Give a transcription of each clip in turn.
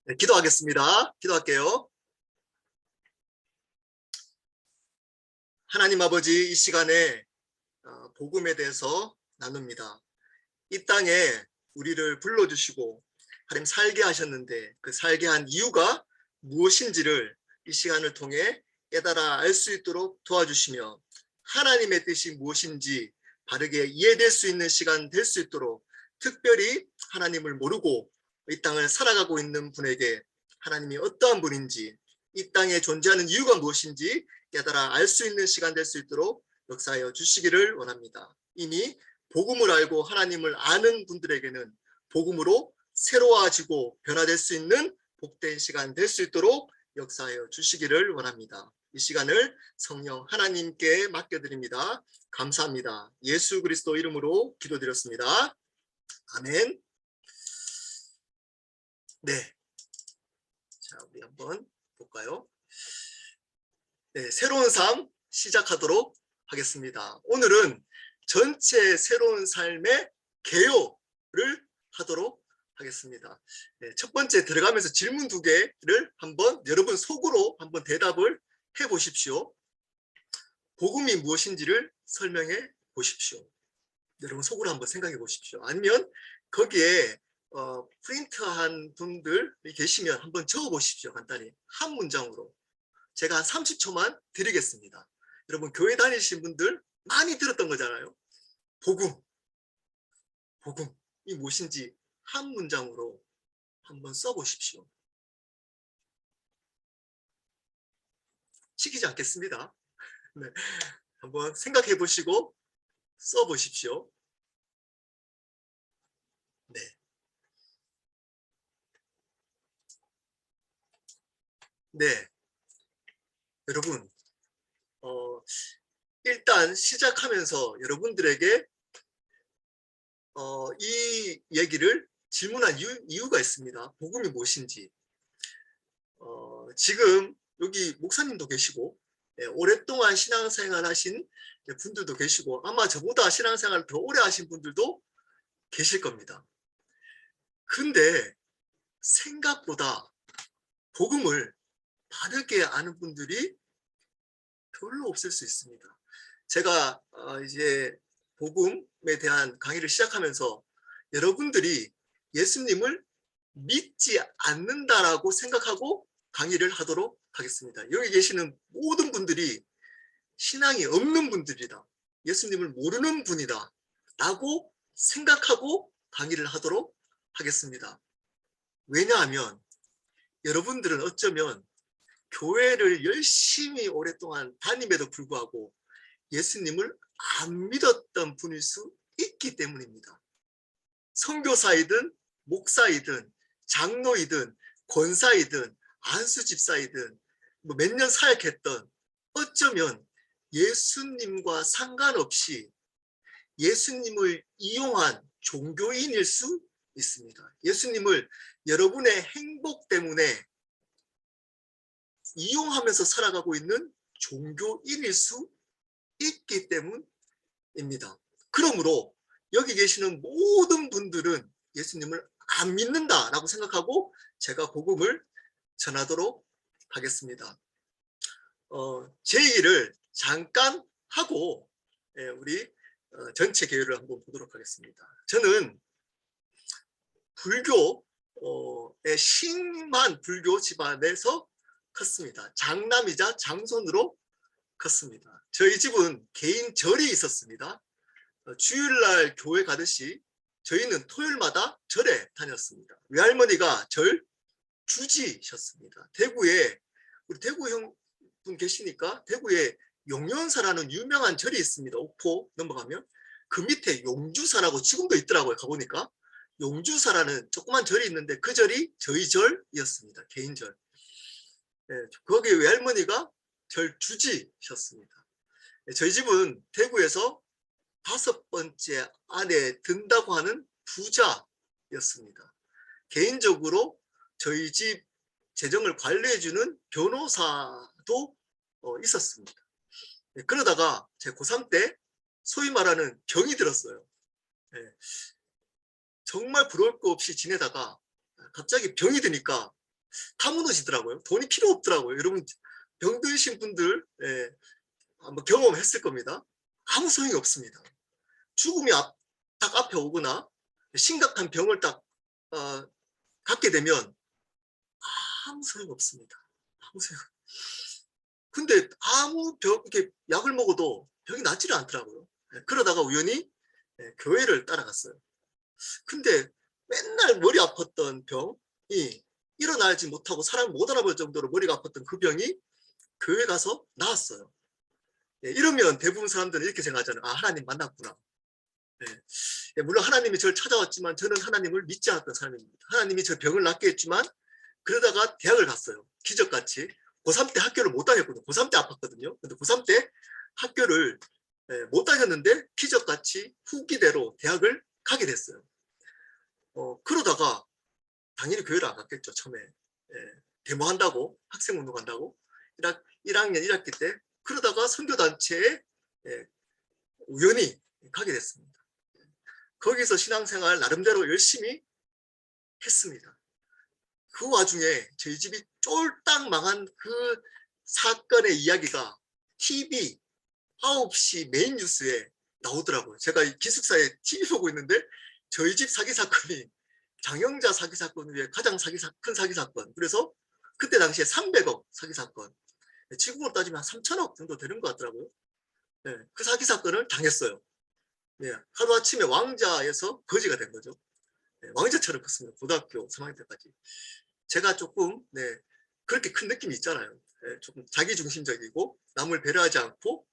네, 기도하겠습니다. 기도할게요. 하나님 아버지, 이 시간에 복음에 대해서 나눕니다. 이 땅에 우리를 불러주시고 하나님 살게 하셨는데 그 살게 한 이유가 무엇인지를 이 시간을 통해 깨달아 알 수 있도록 도와주시며 하나님의 뜻이 무엇인지 바르게 이해될 수 있는 시간 될 수 있도록 특별히 하나님을 모르고 이 땅을 살아가고 있는 분에게 하나님이 어떠한 분인지 이 땅에 존재하는 이유가 무엇인지 깨달아 알 수 있는 시간 될 수 있도록 역사하여 주시기를 원합니다. 이미 복음을 알고 하나님을 아는 분들에게는 복음으로 새로워지고 변화될 수 있는 복된 시간 될 수 있도록 역사하여 주시기를 원합니다. 이 시간을 성령 하나님께 맡겨드립니다. 감사합니다. 예수 그리스도 이름으로 기도드렸습니다. 아멘. 네. 자, 우리 한번 볼까요? 네, 새로운 삶 시작하도록 하겠습니다. 오늘은 전체 새로운 삶의 개요를 하도록 하겠습니다. 네, 첫 번째 들어가면서 질문 2개를 한번 여러분 속으로 한번 대답을 해 보십시오. 복음이 무엇인지를 설명해 보십시오. 여러분 속으로 한번 생각해 보십시오. 아니면 거기에 프린트한 분들이 계시면 한번 적어 보십시오. 간단히 한 문장으로. 제가 한 30초만 드리겠습니다. 여러분 교회 다니신 분들 많이 들었던 거잖아요. 복음이 무엇인지 한 문장으로 한번 써보십시오. 시키지 않겠습니다. 네, 한번 생각해 보시고 써보십시오. 네. 네. 여러분, 일단 시작하면서 여러분들에게 이 얘기를 질문한 이유가 있습니다. 복음이 무엇인지. 지금 여기 목사님도 계시고 오랫동안 신앙생활 하신 분들도 계시고 아마 저보다 신앙생활을 더 오래 하신 분들도 계실 겁니다. 근데 생각보다 복음을 바르게 아는 분들이 별로 없을 수 있습니다. 제가 이제 복음에 대한 강의를 시작하면서 여러분들이 예수님을 믿지 않는다라고 생각하고 강의를 하도록 하겠습니다. 여기 계시는 모든 분들이 신앙이 없는 분들이다. 예수님을 모르는 분이다. 라고 생각하고 강의를 하도록 하겠습니다. 왜냐하면 여러분들은 어쩌면 교회를 열심히 오랫동안 다님에도 불구하고 예수님을 안 믿었던 분일 수 있기 때문입니다. 선교사이든 목사이든 장로이든 권사이든 안수집사이든 몇 년 사역했던 어쩌면 예수님과 상관없이 예수님을 이용한 종교인일 수 있습니다. 예수님을 여러분의 행복 때문에 이용하면서 살아가고 있는 종교인일 수 있기 때문입니다. 그러므로 여기 계시는 모든 분들은 예수님을 안 믿는다라고 생각하고 제가 복음을 전하도록 하겠습니다. 제의를 잠깐 하고 우리 전체 개요를 한번 보도록 하겠습니다. 저는 불교의 심한 불교 집안에서 컸습니다. 장남이자 장손으로 컸습니다. 저희 집은 개인 절이 있었습니다. 주일날 교회 가듯이 저희는 토요일마다 절에 다녔습니다. 외할머니가 절 주지셨습니다. 대구에 우리 대구 형분 계시니까 대구에 용연사라는 유명한 절이 있습니다. 옥포 넘어가면 그 밑에 용주사라고 지금도 있더라고요. 가보니까 용주사라는 조그만 절이 있는데 그 절이 저희 절이었습니다. 개인절. 네, 거기에 외할머니가 절 주지셨습니다. 네, 저희 집은 대구에서 5번째 안에 든다고 하는 부자였습니다. 개인적으로 저희 집 재정을 관리해주는 변호사도 있었습니다. 네, 그러다가 제 고3 때 소위 말하는 병이 들었어요. 네, 정말 부러울 거 없이 지내다가 갑자기 병이 드니까 다 무너지더라고요. 돈이 필요 없더라고요. 여러분 병드신 분들 한번 경험했을 겁니다. 아무 소용이 없습니다. 죽음이 딱 앞에 오거나 심각한 병을 딱 갖게 되면 아무 소용 없습니다. 아무 소용. 근데 아무 이렇게 약을 먹어도 병이 낫지를 않더라고요. 그러다가 우연히 교회를 따라갔어요. 근데 맨날 머리 아팠던 병이 일어나지 못하고 사람 못 알아볼 정도로 머리가 아팠던 그 병이 교회 가서 나았어요. 이러면 대부분 사람들은 이렇게 생각하잖아요. 아, 하나님 만났구나. 물론 하나님이 저를 찾아왔지만 저는 하나님을 믿지 않았던 사람입니다. 하나님이 저 병을 낫게 했지만 그러다가 대학을 갔어요. 기적같이. 고3 때 학교를 못 다녔거든요. 고3 때 아팠거든요. 근데 고3 때 학교를 못 다녔는데 기적같이 후기대로 대학을 가게 됐어요. 그러다가 당연히 교회를 안 갔겠죠. 처음에 데모한다고, 학생운동한다고 1학년 1학기 때. 그러다가 선교단체에 우연히 가게 됐습니다. 거기서 신앙생활 나름대로 열심히 했습니다. 그 와중에 저희 집이 쫄딱 망한 그 사건의 이야기가 TV 9시 메인 뉴스에 나오더라고요. 제가 기숙사에 TV 보고 있는데 저희 집 사기 사건이 장영자 사기 사건 위에 가장 큰 사기 사건. 그래서 그때 당시에 300억 사기 사건. 지금으로 따지면 3천억 정도 되는 것 같더라고요. 그 사기 사건을 당했어요. 하루아침에 왕자에서 거지가 된 거죠. 왕자처럼 컸습니다. 고등학교 3학년 때까지. 제가 조금 그렇게 큰 느낌이 있잖아요. 조금 자기중심적이고 남을 배려하지 않고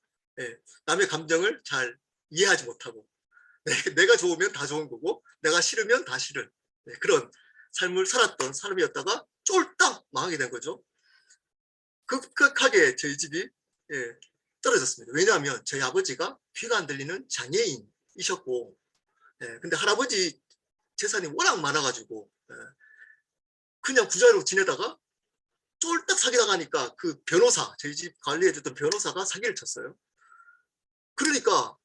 남의 감정을 잘 이해하지 못하고 내가 좋으면 다 좋은 거고 내가 싫으면 다 싫은 그런 삶을 살았던 사람이었다가 쫄딱 망하게 된 거죠. 급격하게 저희 집이 떨어졌습니다. 왜냐하면 저희 아버지가 귀가 안 들리는 장애인이셨고 근데 할아버지 재산이 워낙 많아가지고 그냥 부자로 지내다가 쫄딱 사기당하니까 그 변호사, 저희 집 관리해줬던 변호사가 사기를 쳤어요. 그러니까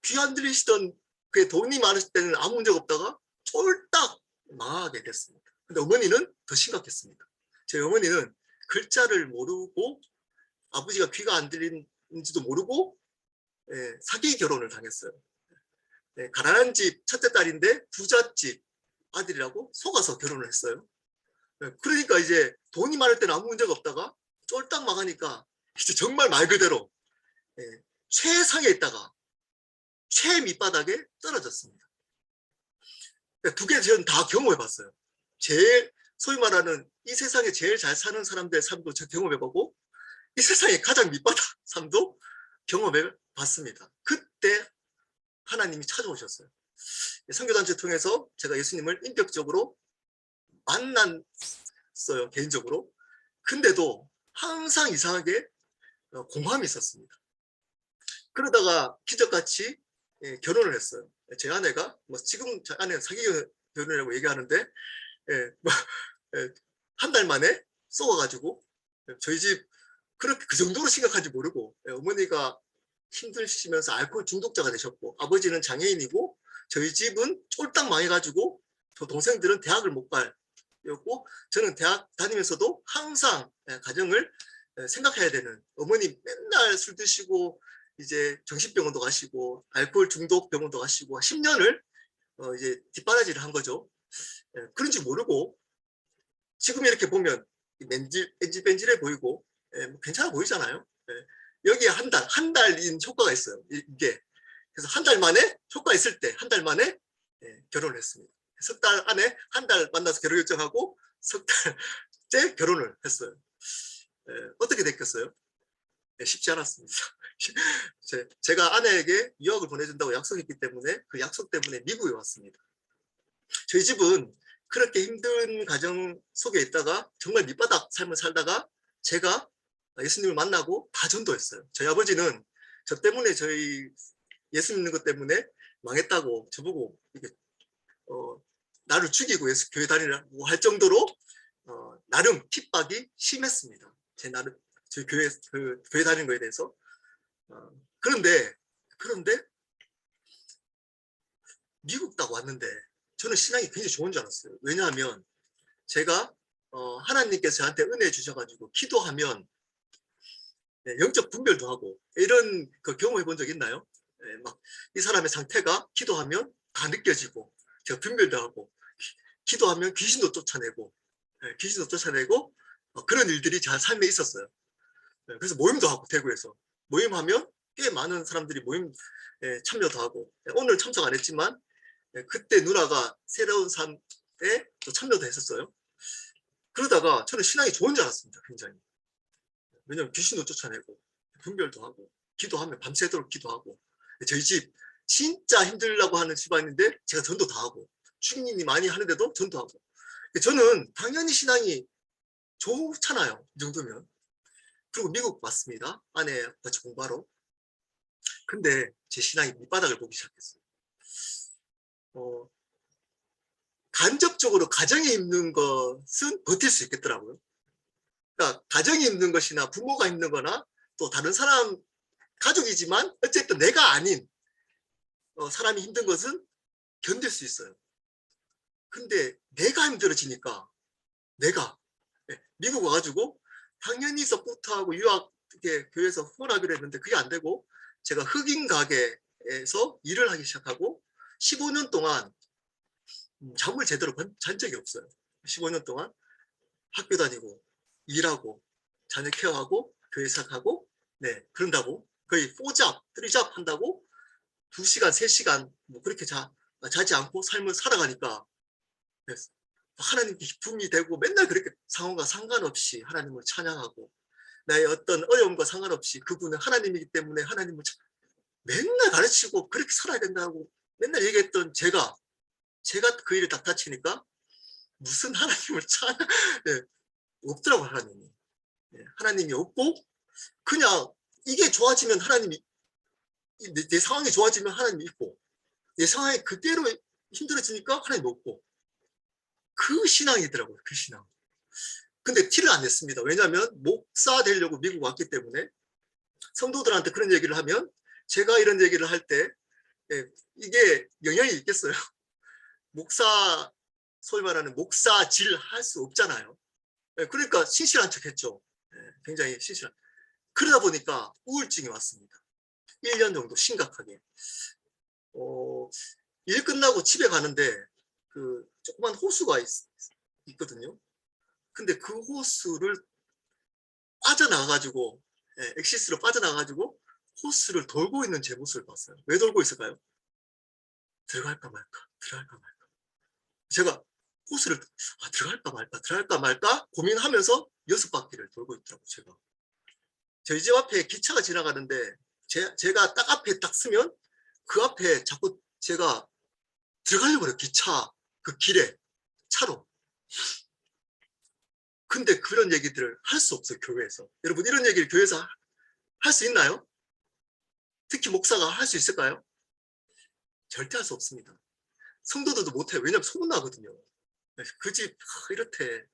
귀 안 들리시던 그 돈이 많으실 때는 아무 문제가 없다가 쫄딱 망하게 됐습니다. 근데 어머니는 더 심각했습니다. 저희 어머니는 글자를 모르고 아버지가 귀가 안 들리는지도 모르고 사기 결혼을 당했어요. 가난한 집 첫째 딸인데 부잣집 아들이라고 속아서 결혼을 했어요. 그러니까 이제 돈이 많을 때는 아무 문제가 없다가 쫄딱 망하니까 이제 정말 말 그대로 최상에 있다가 최밑바닥에 떨어졌습니다. 두 개 저는 다 경험해봤어요. 제일 소위 말하는 이 세상에 제일 잘 사는 사람들의 삶도 저 경험해보고 이 세상에 가장 밑바닥 삶도 경험해봤습니다. 그때 하나님이 찾아오셨어요. 선교단체 통해서 제가 예수님을 인격적으로 만났어요. 개인적으로. 근데도 항상 이상하게 공함이 있었습니다. 그러다가 기적같이 결혼을 했어요. 제 아내가 지금 제 아내는 사기 결혼이라고 얘기하는데 한 달 만에 쏘아가지고 저희 집 그렇게 그 정도로 심각한지 모르고 어머니가 힘드시면서 알코올 중독자가 되셨고 아버지는 장애인이고 저희 집은 쫄딱 망해가지고 저 동생들은 대학을 못 갔고 저는 대학 다니면서도 항상 가정을 생각해야 되는 어머니 맨날 술 드시고 이제 정신병원도 가시고 알코올 중독 병원도 가시고 10년을 이제 뒷바라지를 한 거죠. 그런지 모르고 지금 이렇게 보면 뺀질뺀질해 보이고 뭐 괜찮아 보이잖아요. 여기에 한 달인 효과가 있어요. 이게 그래서 한 달 만에 효과 있을 때 한 달 만에 결혼을 했습니다. 석 달 안에 한 달 만나서 결혼 결정하고 석 달째 결혼을 했어요. 어떻게 됐겠어요? 쉽지 않았습니다. 제가 아내에게 유학을 보내준다고 약속했기 때문에 그 약속 때문에 미국에 왔습니다. 저희 집은 그렇게 힘든 가정 속에 있다가 정말 밑바닥 삶을 살다가 제가 예수님을 만나고 다 전도했어요. 저희 아버지는 저 때문에 저희 예수 믿는 것 때문에 망했다고 저보고 이게 나를 죽이고 예수 교회 다니라고 할 정도로 나름 핍박이 심했습니다. 저희 교회 다니는 거에 대해서. 그런데 미국 딱 왔는데 저는 신앙이 굉장히 좋은 줄 알았어요. 왜냐하면 제가 하나님께서 저한테 은혜 주셔가지고 기도하면 영적 분별도 하고 이런 그 경험해 본 적 있나요? 막 이 사람의 상태가 기도하면 다 느껴지고 제가 분별도 하고 기도하면 귀신도 쫓아내고 귀신도 쫓아내고 그런 일들이 제 삶에 있었어요. 그래서 모임도 하고 대구에서 모임하면 꽤 많은 사람들이 모임 참여도 하고 오늘 참석 안 했지만 그때 누나가 새로운 삶에 또 참여도 했었어요. 그러다가 저는 신앙이 좋은 줄 알았습니다. 굉장히. 왜냐면 귀신도 쫓아내고 분별도 하고 기도하면 밤새도록 기도하고 저희 집 진짜 힘들다고 하는 집안인데 제가 전도 다 하고 주인님이 많이 하는데도 전도하고 저는 당연히 신앙이 좋잖아요. 이 정도면. 그리고 미국 왔습니다. 아내 같이 공부하러. 근데 제 신앙이 밑바닥을 보기 시작했어요. 간접적으로 가정에 있는 것은 버틸 수 있겠더라고요. 그러니까 가정이 힘든 것이나 부모가 힘든 거나 또 다른 사람 가족이지만 어쨌든 내가 아닌 사람이 힘든 것은 견딜 수 있어요. 근데 내가 힘들어지니까 내가 미국 와가지고 당연히 서포트하고 유학 교회에서 후원하기로 했는데 그게 안 되고 제가 흑인 가게에서 일을 하기 시작하고 15년 동안 잠을 제대로 잔 적이 없어요. 15년 동안 학교 다니고 일하고 자녀 케어하고 교회 시작하고 그런다고 거의 4잡, 3잡 한다고 2시간, 3시간 뭐 그렇게 자지 않고 삶을 살아가니까 하나님 기쁨이 되고 맨날 그렇게 상황과 상관없이 하나님을 찬양하고 나의 어떤 어려움과 상관없이 그분은 하나님이기 때문에 하나님을 맨날 가르치고 그렇게 살아야 된다고 맨날 얘기했던 제가 그 일을 딱 다치니까 무슨 하나님을 찬양 없더라고 하나님이. 하나님이 없고 그냥 이게 좋아지면 하나님이 내 상황이 좋아지면 하나님이 있고 내 상황이 그대로 힘들어지니까 하나님이 없고 그 신앙이더라고요. 그 신앙. 근데 티를 안 냈습니다. 왜냐하면 목사 되려고 미국 왔기 때문에 성도들한테 그런 얘기를 하면 제가 이런 얘기를 할 때 이게 영향이 있겠어요. 목사 소위 말하는 목사질 할 수 없잖아요. 그러니까 신실한 척 했죠. 굉장히 신실한. 그러다 보니까 우울증이 왔습니다. 1년 정도 심각하게. 일 끝나고 집에 가는데 그 조그만 호수가 있거든요. 근데 그 호수를 빠져나가가지고 엑시스로 빠져나가가지고 호수를 돌고 있는 제 모습을 봤어요. 왜 돌고 있을까요? 들어갈까 말까 들어갈까 말까. 제가 호수를 들어갈까 말까 고민하면서 6바퀴를 돌고 있더라고요. 제가 저희 집 앞에 기차가 지나가는데 제가 딱 앞에 딱 쓰면 그 앞에 자꾸 제가 들어가려고 그래요. 기차 그 길에 차로. 근데 그런 얘기들을 할 수 없어요. 교회에서. 여러분 이런 얘기를 교회에서 할 수 있나요? 특히 목사가 할 수 있을까요? 절대 할 수 없습니다. 성도들도 못해요. 왜냐하면 소문나거든요. 그 집 이렇대.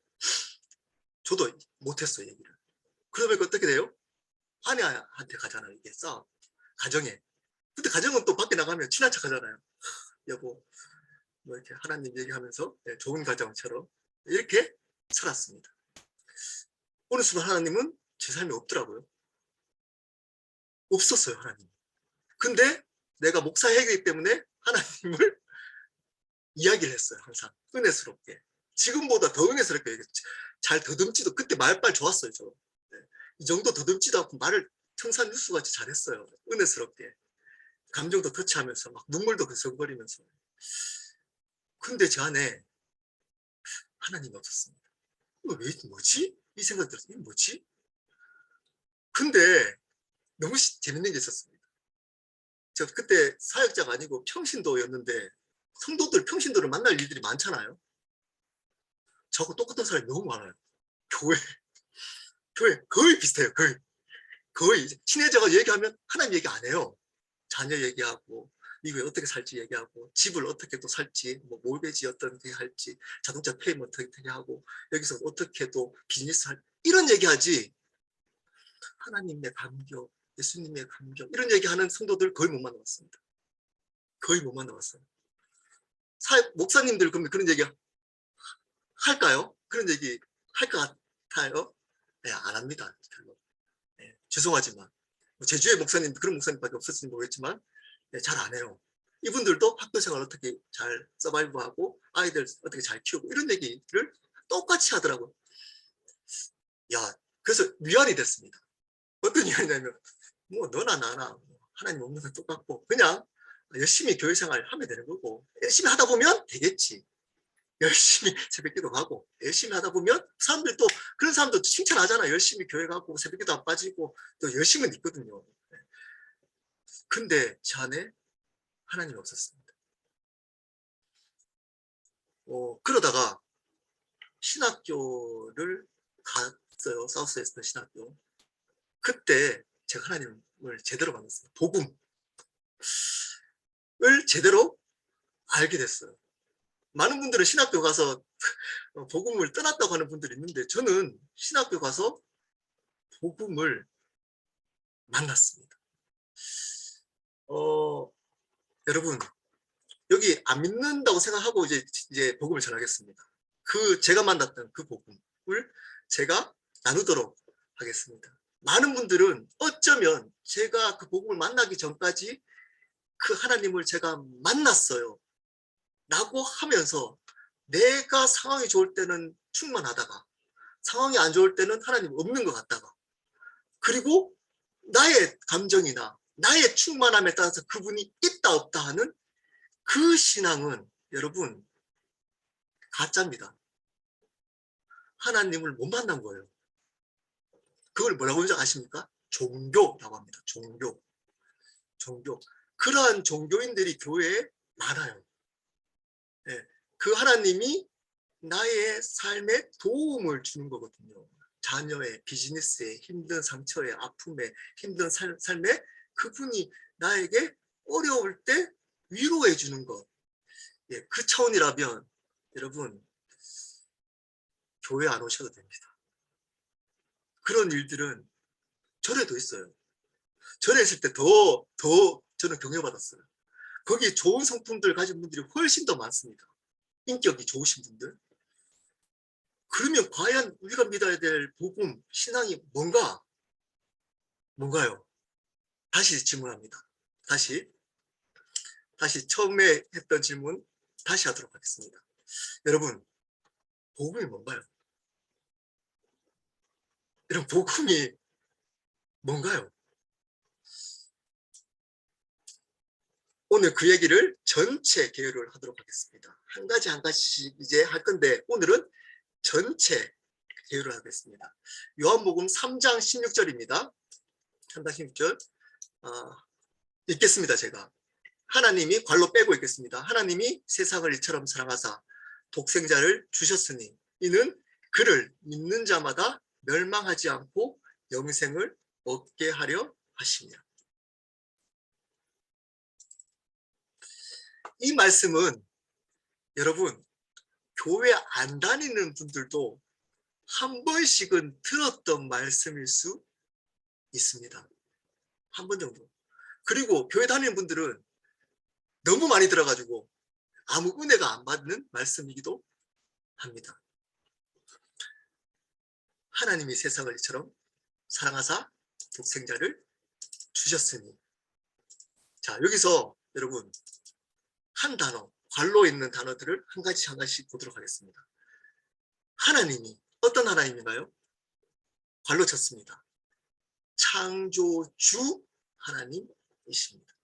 저도 못했어요. 얘기를. 그러면 어떻게 돼요? 아내한테 가잖아요. 이게 싸움. 가정에. 근데 가정은 또 밖에 나가면 친한 척 하잖아요. 여보 뭐 이렇게 하나님 얘기하면서 좋은 가정처럼 이렇게 살았습니다. 어느 순간 하나님은 제 삶에 없더라고요. 없었어요. 하나님. 근데 내가 목사이기 때문에 하나님을 이야기를 했어요. 항상 은혜스럽게. 지금보다 더 은혜스럽게 잘 더듬지도 그때 말빨 좋았어요. 저. 이 정도 더듬지도 않고 말을 청산 뉴스같이 잘했어요. 은혜스럽게. 감정도 터치하면서 막 눈물도 그성거리면서. 근데 제 안에 하나님이 없었습니다. 왜 뭐지? 이 생각 들었어요. 이게 뭐지? 근데 너무 재밌는 게 있었습니다. 저 그때 사역자가 아니고 평신도였는데 성도들 평신도를 만날 일들이 많잖아요. 저하고 똑같은 사람이 너무 많아요. 교회 거의 비슷해요. 거의 친해져가 얘기하면 하나님 얘기 안 해요. 자녀 얘기하고 미국에 어떻게 살지 얘기하고 집을 어떻게 또 살지 뭐 몰배지 어떻게 할지 자동차 페이면 어떻게 하고 여기서 어떻게 또 비즈니스 할 이런 얘기하지 하나님의 감격 예수님의 감격 이런 얘기하는 성도들 거의 못 만나봤습니다. 거의 못 만나봤어요. 목사님들 그러면 그런 얘기 할까요? 그런 얘기 할 것 같아요? 네, 안 합니다. 별로. 네, 죄송하지만 뭐 제주의 목사님 그런 목사님밖에 없었을지 모르겠지만 네, 잘 안 해요. 이분들도 학교 생활 어떻게 잘 서바이브하고 아이들 어떻게 잘 키우고 이런 얘기를 똑같이 하더라고요. 야, 그래서 위안이 됐습니다. 어떤 위안이냐면 뭐 너나 나나 하나님 없는 건 똑같고 그냥 열심히 교회 생활 하면 되는 거고 열심히 하다 보면 되겠지. 열심히 새벽기도 가고 열심히 하다 보면 사람들이 또 그런 사람도 칭찬하잖아. 열심히 교회 가고 새벽기도 안 빠지고 또 열심은 있거든요. 근데 제 안에 하나님이 없었습니다. 그러다가 신학교를 갔어요. 사우스웨스트 신학교. 그때 제가 하나님을 제대로 만났어요. 복음을 제대로 알게 됐어요. 많은 분들은 신학교 가서 복음을 떠났다고 하는 분들이 있는데 저는 신학교 가서 복음을 만났습니다. 여러분 여기 안 믿는다고 생각하고 이제 복음을 전하겠습니다. 제가 만났던 그 복음을 제가 나누도록 하겠습니다. 많은 분들은 어쩌면 제가 그 복음을 만나기 전까지 그 하나님을 제가 만났어요 라고 하면서 내가 상황이 좋을 때는 충만하다가 상황이 안 좋을 때는 하나님 없는 것 같다가 그리고 나의 감정이나 나의 충만함에 따라서 그분이 있다 없다 하는 그 신앙은 여러분 가짜입니다. 하나님을 못 만난 거예요. 그걸 뭐라고 아십니까? 종교라고 합니다. 종교. 그러한 종교인들이 교회에 많아요. 네. 그 하나님이 나의 삶에 도움을 주는 거거든요. 자녀의 비즈니스에 힘든 상처에 아픔에 힘든 삶에 그분이 나에게 어려울 때 위로해 주는 것. 예, 그 차원이라면 여러분 교회 안 오셔도 됩니다. 그런 일들은 절에도 있어요. 절에 있을 때 더 저는 경외받았어요. 거기 좋은 성품들 가진 분들이 훨씬 더 많습니다. 인격이 좋으신 분들. 그러면 과연 우리가 믿어야 될 복음, 신앙이 뭔가요? 다시 질문합니다. 다시 처음에 했던 질문 다시 하도록 하겠습니다. 여러분, 복음이 뭔가요? 여러분, 복음이 뭔가요? 오늘 그 얘기를 전체 개요를 하도록 하겠습니다. 한 가지씩 이제 할 건데 오늘은 전체 개요를 하겠습니다. 요한복음 3장 16절입니다. 3장 16절 읽겠습니다. 제가 하나님이 괄로 빼고 읽겠습니다. 하나님이 세상을 이처럼 사랑하사 독생자를 주셨으니 이는 그를 믿는 자마다 멸망하지 않고 영생을 얻게 하려 하시니라. 이 말씀은 여러분 교회 안 다니는 분들도 한 번씩은 들었던 말씀일 수 있습니다. 한 번 정도. 그리고 교회 다니는 분들은 너무 많이 들어가지고 아무 은혜가 안 받는 말씀이기도 합니다. 하나님이 세상을 이처럼 사랑하사 독생자를 주셨으니. 자, 여기서 여러분 한 단어, 괄로 있는 단어들을 한 가지씩 보도록 하겠습니다. 하나님이 어떤 하나님인가요? 괄로 쳤습니다. 창조주 하나님이십니다.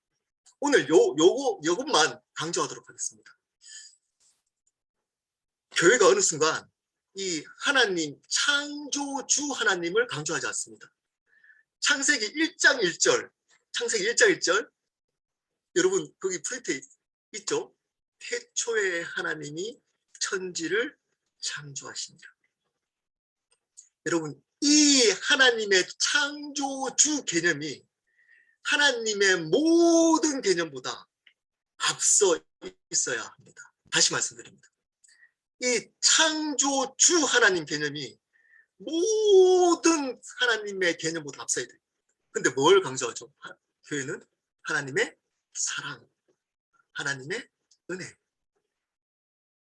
오늘 요것만 강조하도록 하겠습니다. 교회가 어느 순간 이 하나님, 창조주 하나님을 강조하지 않습니다. 창세기 1장 1절, 여러분 거기 프린트 있죠? 태초에 하나님이 천지를 창조하시니라. 여러분 이 하나님의 창조주 개념이 하나님의 모든 개념보다 앞서 있어야 합니다. 다시 말씀드립니다. 이 창조주 하나님 개념이 모든 하나님의 개념보다 앞서야 돼요. 근데 뭘 강조하죠? 교회는 하나님의 사랑, 하나님의 은혜.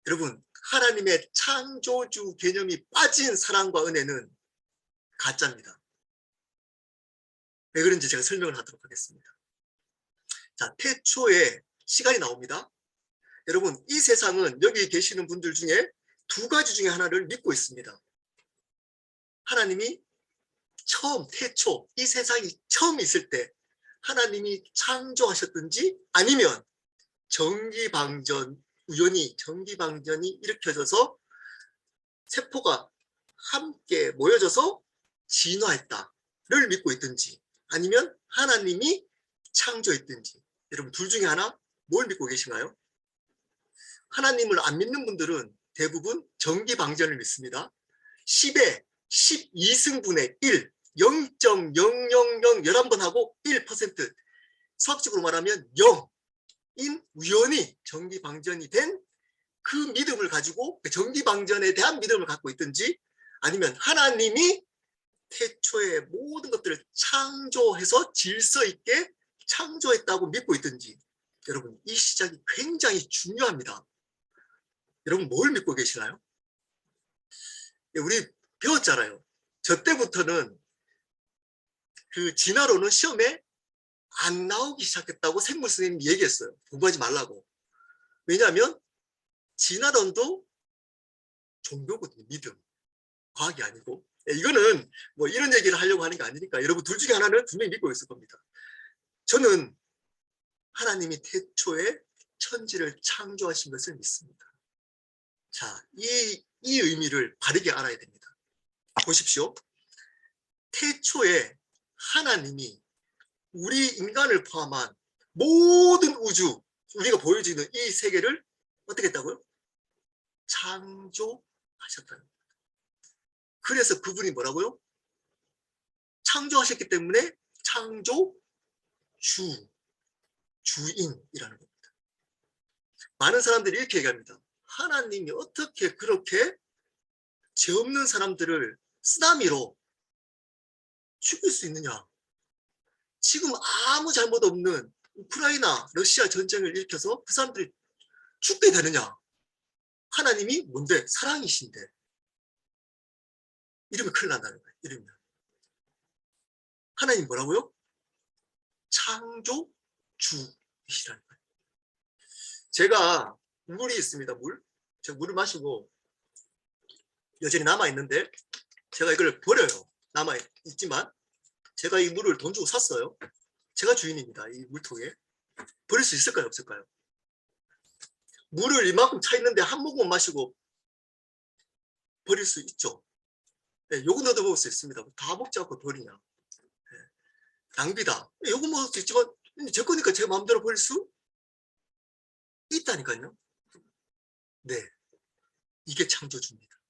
여러분 하나님의 창조주 개념이 빠진 사랑과 은혜는 가짜입니다. 왜 그런지 제가 설명을 하도록 하겠습니다. 자, 태초에 시간이 나옵니다. 여러분, 이 세상은 여기 계시는 분들 중에 두 가지 중에 하나를 믿고 있습니다. 하나님이 처음, 태초, 이 세상이 처음 있을 때 하나님이 창조하셨든지 아니면 전기방전, 우연히 전기방전이 일으켜져서 세포가 함께 모여져서 진화했다를 믿고 있든지 아니면 하나님이 창조했든지, 여러분 둘 중에 하나 뭘 믿고 계신가요? 하나님을 안 믿는 분들은 대부분 전기방전을 믿습니다. 10에 12승분의 1, 0.000 11번 하고 1%, 수학적으로 말하면 0인 우연히 전기방전이 된 그 믿음을 가지고, 그 전기방전에 대한 믿음을 갖고 있든지 아니면 하나님이 태초에 모든 것들을 창조해서 질서 있게 창조했다고 믿고 있든지, 여러분 이 시작이 굉장히 중요합니다. 여러분 뭘 믿고 계시나요? 우리 배웠잖아요. 저 때부터는 그 진화론은 시험에 안 나오기 시작했다고 생물 선생님이 얘기했어요. 공부하지 말라고. 왜냐하면 진화론도 종교거든요. 믿음. 과학이 아니고. 이거는 뭐 이런 얘기를 하려고 하는 게 아니니까 여러분 둘 중에 하나는 분명히 믿고 있을 겁니다. 저는 하나님이 태초에 천지를 창조하신 것을 믿습니다. 자, 이 의미를 바르게 알아야 됩니다. 보십시오. 태초에 하나님이 우리 인간을 포함한 모든 우주, 우리가 보여지는 이 세계를 어떻게 했다고요? 창조하셨다는 거예요. 그래서 그분이 뭐라고요? 창조하셨기 때문에 창조주, 주인이라는 겁니다. 많은 사람들이 이렇게 얘기합니다. 하나님이 어떻게 그렇게 죄 없는 사람들을 쓰나미로 죽일 수 있느냐? 지금 아무 잘못 없는 우크라이나, 러시아 전쟁을 일으켜서 그 사람들이 죽게 되느냐? 하나님이 뭔데? 사랑이신데. 이러면 큰일 난다는 거예요. 이러면. 하나님 뭐라고요? 창조주이시라는 거예요. 제가 물이 있습니다. 물. 제가 물을 마시고 여전히 남아있는데 제가 이걸 버려요. 남아있지만 제가 이 물을 돈 주고 샀어요. 제가 주인입니다. 이 물통에. 버릴 수 있을까요? 없을까요? 물을 이만큼 차 있는데 한 모금 마시고 버릴 수 있죠. 네, 요거 넣어 먹을 수 있습니다. 다 먹지 않고 버리냐. 네, 낭비다. 요거 먹을 수 있지만 제 거니까 제 마음대로 버릴 수 있다니까요. 네, 이게 창조주입니다.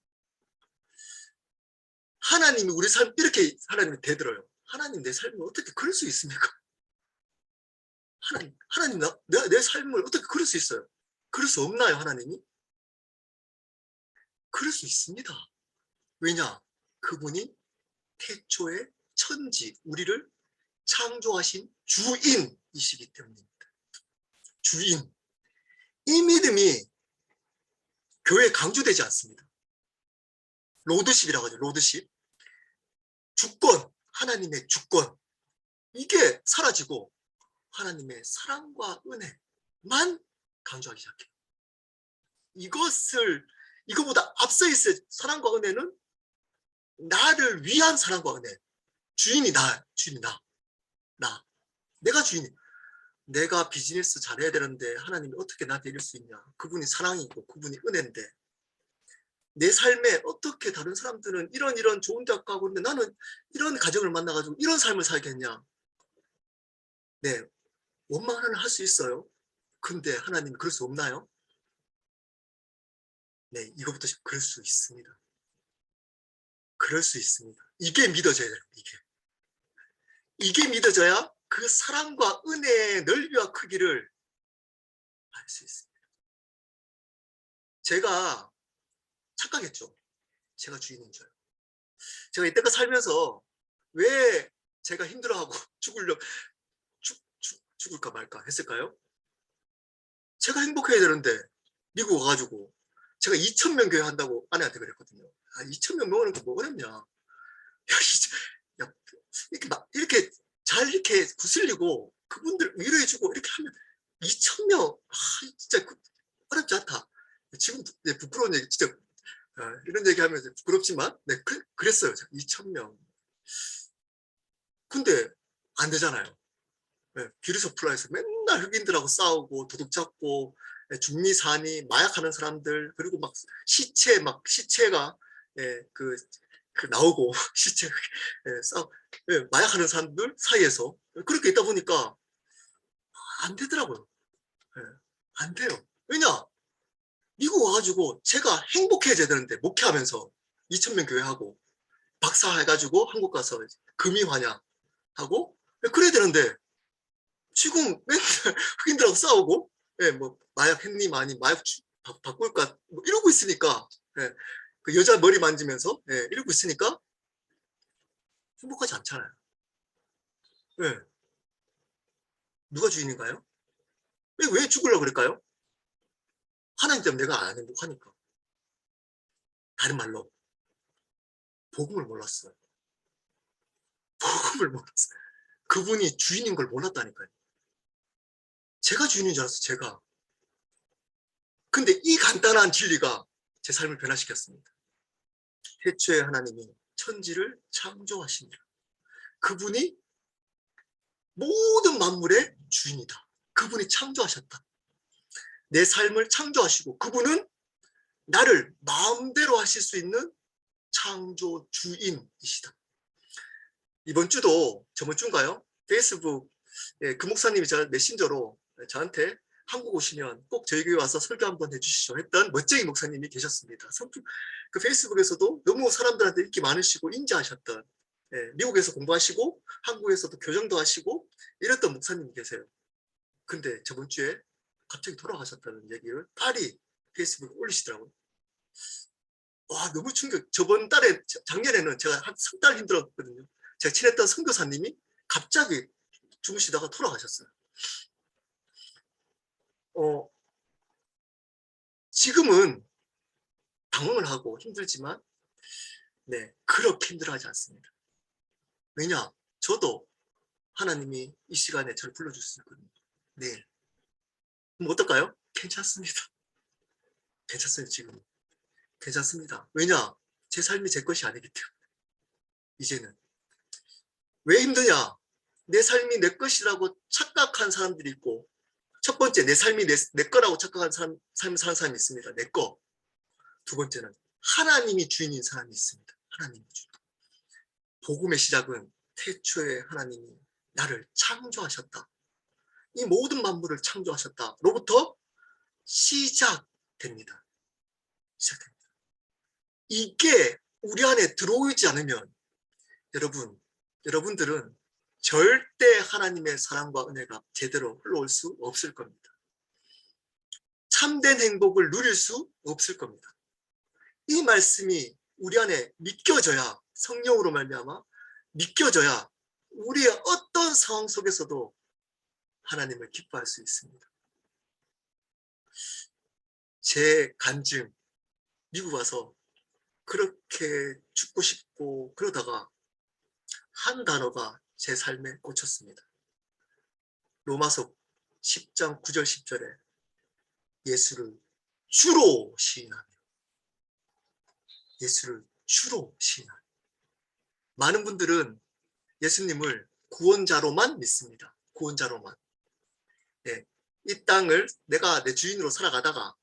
하나님이 우리 삶 이렇게 하나님이 대들어요. 하나님 내 삶을 어떻게 그럴 수 있습니까? 하나님 내 삶을 어떻게 그럴 수 있어요? 그럴 수 없나요, 하나님이? 그럴 수 있습니다. 왜냐? 그분이 태초에 천지, 우리를 창조하신 주인이시기 때문입니다. 주인. 이 믿음이 교회에 강조되지 않습니다. 로드십이라고 하죠. 로드십. 주권, 하나님의 주권. 이게 사라지고 하나님의 사랑과 은혜만 강조하기 시작해요. 이거보다 앞서 있을 사랑과 은혜는 나를 위한 사랑과 은혜. 주인이 나. 내가 주인이. 내가 비즈니스 잘해야 되는데 하나님이 어떻게 나한테 이럴 수 있냐. 그분이 사랑이고 그분이 은혜인데 내 삶에 어떻게 다른 사람들은 이런 좋은 대학 가고 있는데 나는 이런 가정을 만나가지고 이런 삶을 살겠냐. 네, 원망 하나는 할 수 있어요. 근데 하나님이 그럴 수 없나요? 네, 이거부터 그럴 수 있습니다. 그럴 수 있습니다. 이게 믿어져야 돼요. 이게 믿어져야 그 사랑과 은혜의 넓이와 크기를 알 수 있습니다. 제가 착각했죠. 제가 주인인 줄. 제가 이때까지 살면서 왜 제가 힘들어하고 죽을까 말까 했을까요? 제가 행복해야 되는데 미국 와가지고 제가 2,000명 교회 한다고 아내한테 그랬거든요. 2,000명 모으는 게 뭐 어렵냐. 야, 이렇게 잘 이렇게 구슬리고 그분들 위로해주고 이렇게 하면 2,000명 진짜 어렵지 않다. 지금 부끄러운 얘기 진짜 이런 얘기하면 부끄럽지만 네, 그랬어요. 2,000명. 근데 안 되잖아요. 네, 기류 서플라이에서 맨날 흑인들하고 싸우고 도둑 잡고 중미 산이 마약하는 사람들 그리고 막 시체가 나오고 시체 마약하는 사람들 사이에서 그렇게 있다 보니까 안 되더라고요. 안 돼요. 왜냐? 미국 와가지고 제가 행복해져야 되는데 목회하면서 2,000명 교회하고 박사 해가지고 한국 가서 금이 환영하고 그래야 되는데 지금 맨날 흑인들하고 싸우고 뭐 마약 했니 많이 마약 바꿀까 뭐 이러고 있으니까 그 여자 머리 만지면서 이러고 있으니까 행복하지 않잖아요. 누가 주인인가요? 왜 죽으려고 그럴까요? 하나님 때문에 내가 안 행복하니까. 다른 말로 복음을 몰랐어요. 복음을 몰랐어요. 그분이 주인인 걸 몰랐다니까요. 제가 주인인 줄 알았어요. 제가. 근데 이 간단한 진리가 제 삶을 변화시켰습니다. 태초에 하나님이 천지를 창조하시니라. 그분이 모든 만물의 주인이다. 그분이 창조하셨다. 내 삶을 창조하시고 그분은 나를 마음대로 하실 수 있는 창조주인이시다. 이번 주도 저번 주인가요? 페이스북 그 목사님이 저 메신저로 저한테 한국 오시면 꼭 저희 교회 와서 설교 한번 해주시죠 했던 멋쟁이 목사님이 계셨습니다. 그 페이스북에서도 너무 사람들한테 인기 많으시고 인자하셨던 미국에서 공부하시고 한국에서도 교정도 하시고 이랬던 목사님이 계세요. 근데 저번 주에 갑자기 돌아가셨다는 얘기를 딸이 페이스북에 올리시더라고요. 와, 너무 충격. 저번 달에 작년에는 제가 한 3달 힘들었거든요. 제가 친했던 선교사님이 갑자기 주무시다가 돌아가셨어요. 지금은 방황을 하고 힘들지만 그렇게 힘들어하지 않습니다. 왜냐? 저도 하나님이 이 시간에 저를 불러줄 수 있거든요. 내일. 그럼 어떨까요? 괜찮습니다. 괜찮습니다. 지금. 괜찮습니다. 왜냐? 제 삶이 제 것이 아니기 때문에. 이제는. 왜 힘드냐? 내 삶이 내 것이라고 착각한 사람들이 있고 첫 번째 내 삶이 내 거라고 착각한 삶을 사는 사람이 있습니다. 내 거. 두 번째는 하나님이 주인인 사람이 있습니다. 하나님이 주인. 복음의 시작은 태초에 하나님이 나를 창조하셨다. 이 모든 만물을 창조하셨다. 로부터 시작됩니다. 시작됩니다. 이게 우리 안에 들어오지 않으면 여러분들은 절대 하나님의 사랑과 은혜가 제대로 흘러올 수 없을 겁니다. 참된 행복을 누릴 수 없을 겁니다. 이 말씀이 우리 안에 믿겨져야 성령으로 말미암아 믿겨져야 우리의 어떤 상황 속에서도 하나님을 기뻐할 수 있습니다. 제 간증 미국 와서 그렇게 죽고 싶고 그러다가 한 단어가 제 삶에 꽂혔습니다. 로마서 10장 9절 10절에 예수를 주로 시인하며 예수를 주로 시인하며 많은 분들은 예수님을 구원자로만 믿습니다. 구원자로만. 이 땅을 내가 내 주인으로 살아가다가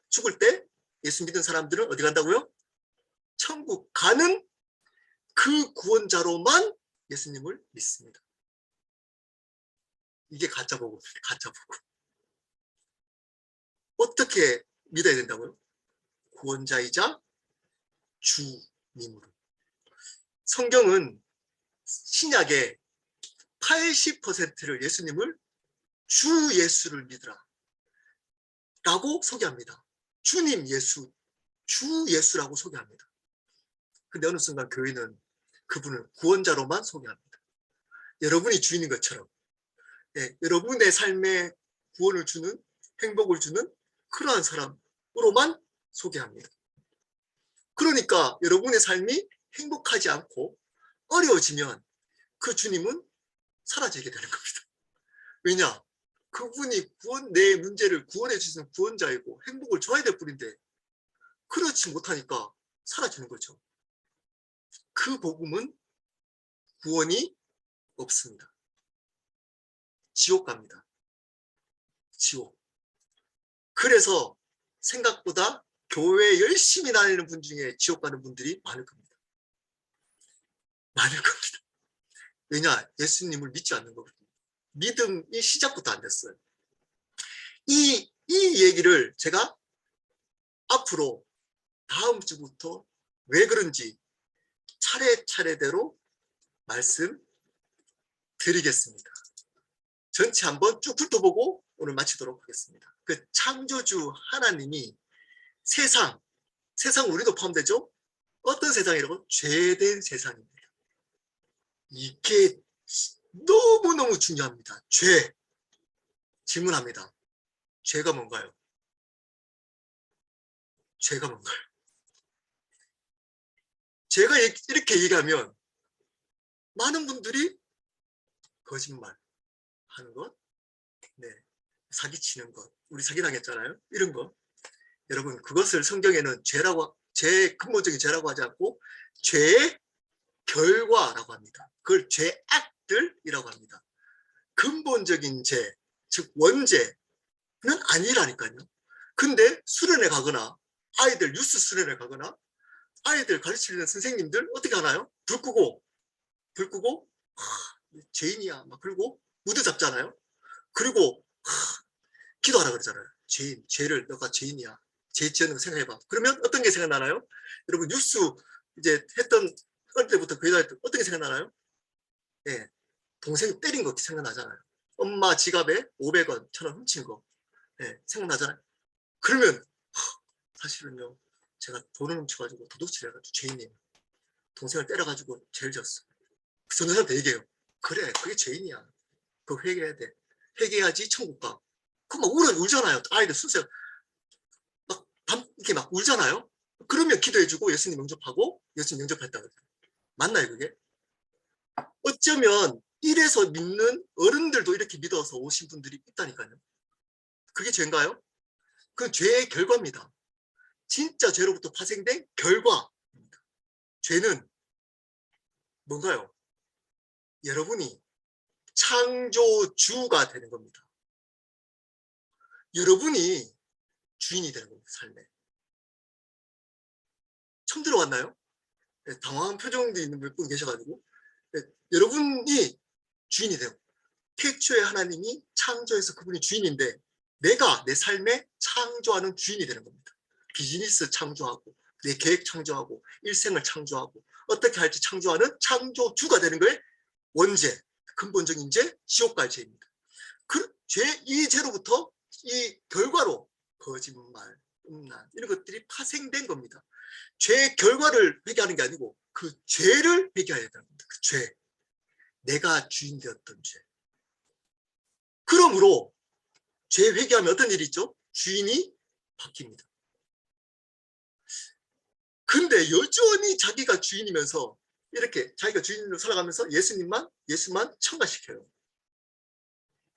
죽을 때 예수 믿은 사람들은 어디 간다고요? 천국 가는 그 구원자로만 예수님을 믿습니다. 이게 가짜 복음입니다. 가짜 복음. 어떻게 믿어야 된다고요? 구원자이자 주님으로. 성경은 신약의 80%를 예수님을 주 예수를 믿으라 라고 소개합니다. 주님 예수, 주 예수라고 소개합니다. 근데 어느 순간 교회는 그분을 구원자로만 소개합니다. 여러분이 주인인 것처럼 여러분의 삶에 구원을 주는 행복을 주는 그러한 사람 주님으로만 소개합니다. 그러니까 여러분의 삶이 행복하지 않고 어려워지면 그 주님은 사라지게 되는 겁니다. 왜냐? 그분이 내 문제를 구원해 주시는 구원자이고 행복을 줘야 될 분인데 그렇지 못하니까 사라지는 거죠. 그 복음은 구원이 없습니다. 지옥 갑니다. 지옥. 그래서 생각보다 교회 열심히 다니는 분 중에 지옥 가는 분들이 많을 겁니다. 많을 겁니다. 왜냐? 예수님을 믿지 않는 거거든요. 믿음이 시작부터 안 됐어요. 이 얘기를 제가 앞으로 다음 주부터 왜 그런지 차례차례대로 말씀드리겠습니다. 전체 한번 쭉 훑어보고 오늘 마치도록 하겠습니다. 그 창조주 하나님이 세상 우리도 포함되죠? 어떤 세상이라고? 죄된 세상입니다. 이게 너무너무 중요합니다. 죄. 질문합니다. 죄가 뭔가요? 죄가 뭔가요? 제가 이렇게 얘기하면 많은 분들이 거짓말 하는 것, 네, 사기치는 것, 우리 사기당했잖아요. 이런 거. 여러분, 그것을 성경에는 근본적인 죄라고 하지 않고 죄의 결과라고 합니다. 그걸 죄악들이라고 합니다. 근본적인 죄, 즉 원죄는 아니라니까요. 근데 수련회 가거나 아이들 뉴스 수련회 가거나 아이들 가르치는 선생님들 어떻게 하나요? 불 끄고 죄인이야 막 그러고 무드 잡잖아요. 그리고 기도하라 그러잖아요. 죄를 너가 죄인이야. 죄 지었는 거 생각해봐. 그러면 어떤 게 생각나나요? 여러분 뉴스 이제 했던 어릴 때부터 교회 다닐 때 어떤 게 생각나나요? 예, 동생 때린 거 생각나잖아요. 엄마 지갑에 500원, 1000원 훔친 거, 예, 생각나잖아요. 그러면 사실은요, 제가 돈을 훔쳐가지고 도둑질 해가지고 죄인이에요. 동생을 때려가지고 죄를 지었어. 전도사한테 얘기해요. 그래, 그게 죄인이야. 그거 회개해야 돼. 회개해야지 천국 가. 그럼 막 울잖아요. 아이들 순서 이렇게 막 울잖아요. 그러면 기도해주고 예수님 영접하고 예수님 영접했다 그래요. 맞나요, 그게? 어쩌면 이래서 믿는 어른들도 이렇게 믿어서 오신 분들이 있다니까요. 그게 죄인가요? 그건 죄의 결과입니다. 진짜 죄로부터 파생된 결과. 죄는 뭔가요? 여러분이 창조주가 되는 겁니다. 여러분이 주인이 되는 겁니다. 삶에. 처음 들어왔나요? 네, 당황한 표정도 있는 몇 분 계셔가지고 네, 여러분이 주인이 되고 태초에 하나님이 창조해서 그분이 주인인데 내가 내 삶에 창조하는 주인이 되는 겁니다. 비즈니스 창조하고 내 계획 창조하고 일생을 창조하고 어떻게 할지 창조하는 창조주가 되는 거에 원죄, 근본적인 죄, 지옥 갈 죄입니다. 이 죄로부터 이 결과로 거짓말, 음란 이런 것들이 파생된 겁니다. 죄의 결과를 회개하는 게 아니고 그 죄를 회개해야 됩니다. 그 죄. 내가 주인 되었던 죄. 그러므로 죄 회개하면 어떤 일이 있죠? 주인이 바뀝니다. 근데 여전히 자기가 주인이면서 이렇게 자기가 주인으로 살아가면서 예수만 첨가시켜요.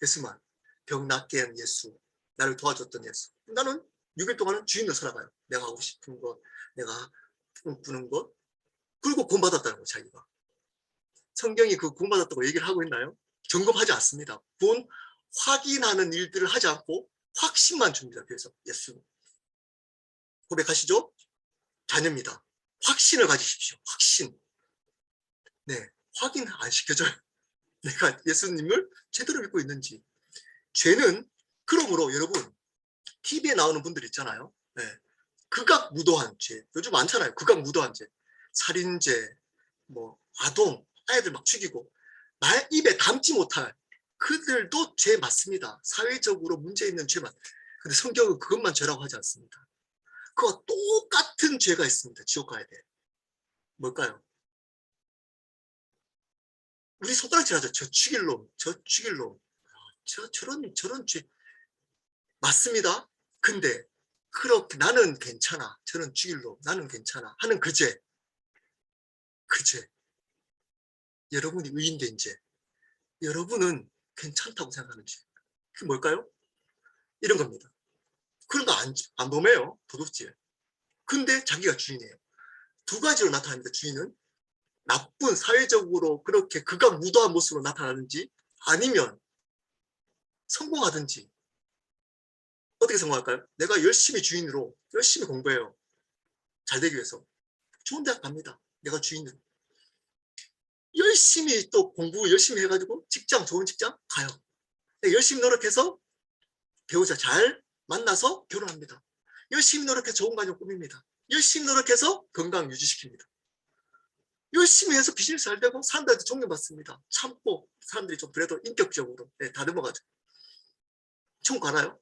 예수만. 병 낫게 한 예수. 나를 도와줬던 예수. 나는 6일 동안은 주인으로 살아가요. 내가 하고 싶은 것, 내가 꿈꾸는 것. 그리고 구원받았다는 거 자기가. 성경이 그 구원받았다고 얘기를 하고 있나요? 점검하지 않습니다. 구원 확인하는 일들을 하지 않고 확신만 줍니다. 그래서 예수 고백하시죠? 자녀입니다. 확신을 가지십시오. 확신. 네, 확인 안 시켜줘요. 내가 예수님을 제대로 믿고 있는지. 죄는 그러므로 여러분 TV에 나오는 분들 있잖아요. 네, 극악무도한 죄. 요즘 많잖아요. 극악무도한 죄. 살인죄, 뭐 아동, 아이들 막 죽이고 말 입에 담지 못할 그들도 죄 맞습니다. 사회적으로 문제 있는 죄 맞. 근데 성경은 그것만 죄라고 하지 않습니다. 그와 똑같은 죄가 있습니다. 지옥 가야 돼. 뭘까요? 우리 손가락질 하죠. 저 죽일 놈, 저 저런 죄 맞습니다. 근데 그렇게 나는 괜찮아, 저는 주일로 나는 괜찮아 하는 그제 여러분이 의인된 제 여러분은 괜찮다고 생각하는 죄 그게 뭘까요? 이런 겁니다. 그런 거 안 범해요, 도둑질. 근데 자기가 주인이에요. 두 가지로 나타납니다. 주인은 나쁜 사회적으로 그렇게 극악무도한 모습으로 나타나는지 아니면 성공하든지. 어떻게 성공할까요? 내가 열심히 주인으로 열심히 공부해요. 잘 되기 위해서. 좋은 대학 갑니다. 내가 주인으로. 열심히 또 공부 열심히 해가지고 직장, 좋은 직장 가요. 열심히 노력해서 배우자 잘 만나서 결혼합니다. 열심히 노력해서 좋은 가정 꾸밉니다. 열심히 노력해서 건강 유지시킵니다. 열심히 해서 비즈니스 잘 되고 사람들한테 존경받습니다. 참고 사람들이 좀 그래도 인격적으로 다듬어가지고 천국 가나요?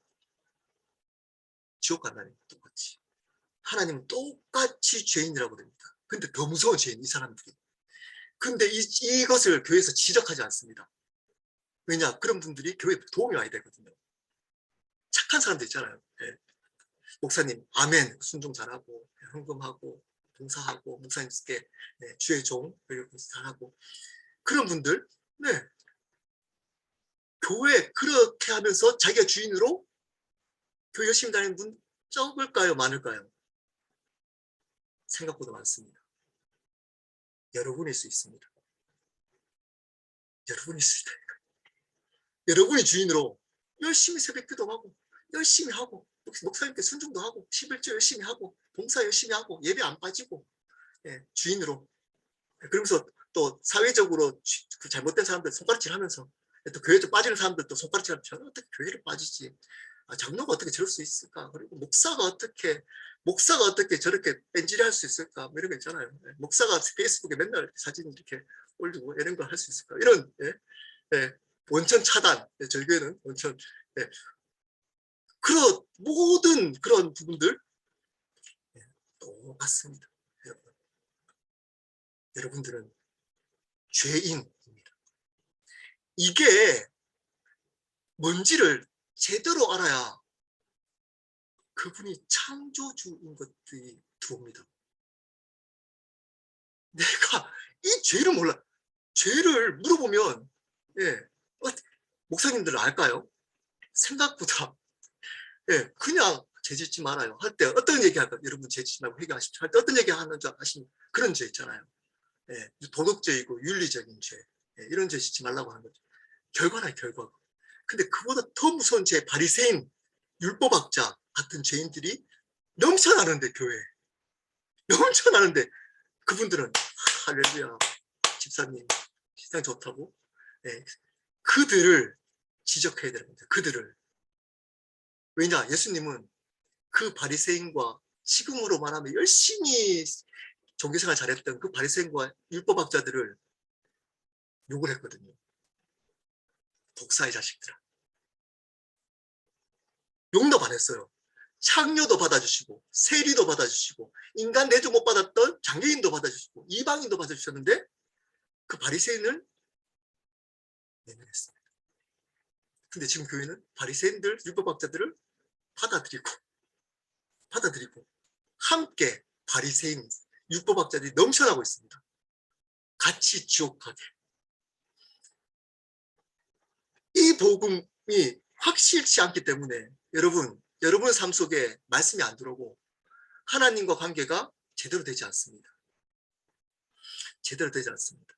지옥 간다니 똑같이. 하나님은 똑같이 죄인이라고 됩니다. 근데 더 무서운 죄인 이 사람들이. 근데 이것을 교회에서 지적하지 않습니다. 왜냐? 그런 분들이 교회에 도움이 많이 되거든요. 착한 사람들 있잖아요. 네. 목사님 아멘 순종 잘하고 헌금하고 봉사하고 목사님께 주의 종 잘하고 그런 분들 교회 그렇게 하면서 자기가 주인으로 교회 열심히 다니는 분 적을까요? 많을까요? 생각보다 많습니다. 여러분일 수 있습니다. 여러분일 수 있다. 여러분이 주인으로 열심히 새벽기도 하고 열심히 하고 목사님께 순종도 하고 11조 열심히 하고 봉사 열심히 하고 예배 안 빠지고 주인으로 그러면서 또 사회적으로 잘못된 사람들 손가락질 하면서 또 교회 좀 빠지는 사람들도 손가락질 하면서 저는 어떻게 교회를 빠지지? 장로가 어떻게 저럴 수 있을까? 그리고 목사가 어떻게 저렇게 뺀질이 할 수 있을까? 뭐 이런 거 있잖아요. 목사가 페이스북에 맨날 사진 이렇게 올리고 이런 거 할 수 있을까? 이런 원천 차단. 저희 교회는 원천 그런 모든 그런 부분들 똑같습니다. 여러분들은 죄인입니다. 이게 뭔지를 제대로 알아야 그분이 창조주인 것들이 들어옵니다. 내가 이 죄를 몰라. 죄를 물어보면 목사님들 알까요? 생각보다 그냥 죄 짓지 말아요. 할 때 어떤 얘기 할까요? 여러분 죄 짓지 말고 회개하십시오. 할 때 어떤 얘기 하는 줄 아시는 그런 죄 있잖아요. 도덕죄이고 윤리적인 죄 이런 죄 짓지 말라고 하는 거죠. 결과나 결과. 근데 그보다 더 무서운 죄 바리새인 율법학자 같은 죄인들이 넘쳐나는데 교회에 넘쳐나는데 그분들은 할렐루야 집사님 시장 좋다고 그들을 지적해야 됩니다. 그들을. 왜냐? 예수님은 그 바리새인과 지금으로 말하면 열심히 종교생활 잘했던 그 바리새인과 율법학자들을 욕을 했거든요. 독사의 자식들아. 용납 안 했어요. 창녀도 받아주시고 세리도 받아주시고 인간 내주 못 받았던 장애인도 받아주시고 이방인도 받아주셨는데 그 바리새인을 내면했습니다. 근데 지금 교회는 바리새인들 율법학자들을 받아들이고 함께 바리새인 율법학자들이 넘쳐나고 있습니다. 같이 지옥 가게. 이 복음이 확실치 않기 때문에 여러분 삶 속에 말씀이 안 들어오고 하나님과 관계가 제대로 되지 않습니다. 제대로 되지 않습니다.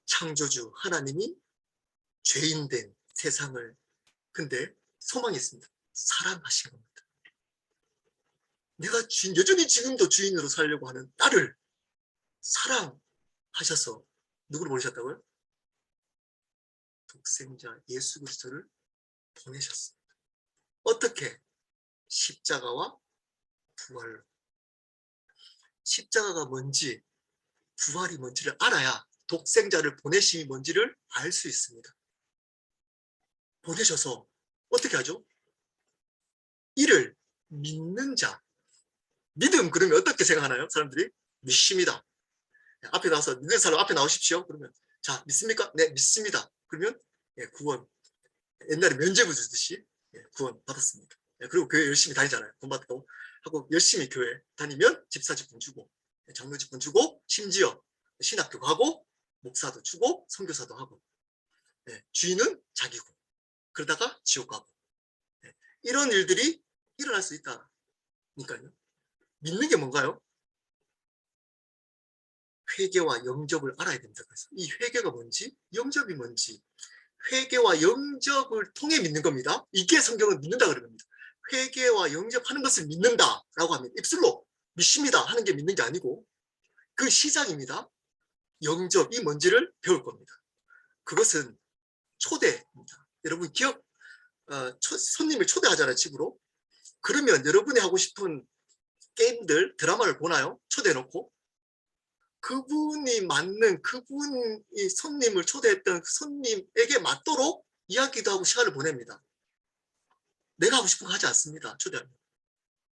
창조주 하나님이 죄인된 세상을 근데 소망이 있습니다. 사랑하신 겁니다. 내가 여전히 지금도 주인으로 살려고 하는 딸을 사랑하셔서 누구를 보내셨다고요? 독생자 예수 그리스도를 보내셨습니다. 어떻게? 십자가와 부활로. 십자가가 뭔지 부활이 뭔지를 알아야 독생자를 보내심이 뭔지를 알 수 있습니다. 보내셔서 어떻게 하죠? 이를 믿는 자. 믿음 그러면 어떻게 생각하나요? 사람들이 믿습니다. 앞에 나와서 믿는 사람 앞에 나오십시오. 그러면 자 믿습니까? 네 믿습니다. 그러면 구원 옛날에 면죄부 주듯이 구원 받았습니다. 그리고 교회 열심히 다니잖아요. 돈 받고 하고 열심히 교회 다니면 집사직분 주고 장로직분 주고 심지어 신학교 가고 목사도 주고 선교사도 하고 주인은 자기고 그러다가 지옥 가고 이런 일들이 일어날 수 있다니까요. 믿는 게 뭔가요? 회개와 영접을 알아야 됩니다. 그래서 이 회개가 뭔지 영접이 뭔지 회개와 영접을 통해 믿는 겁니다. 이게 성경은 믿는다 그런 겁니다. 회개와 영접하는 것을 믿는다라고 하면 입술로 믿습니다 하는 게 믿는 게 아니고 그 시작입니다. 영접이 뭔지를 배울 겁니다. 그것은 초대입니다. 여러분 손님을 초대하잖아요, 집으로. 그러면 여러분이 하고 싶은 게임들, 드라마를 보나요? 초대해놓고 그분이 맞는 그분이 손님을 초대했던 손님에게 맞도록 이야기도 하고 시간을 보냅니다. 내가 하고 싶은 거 하지 않습니다. 초대하면.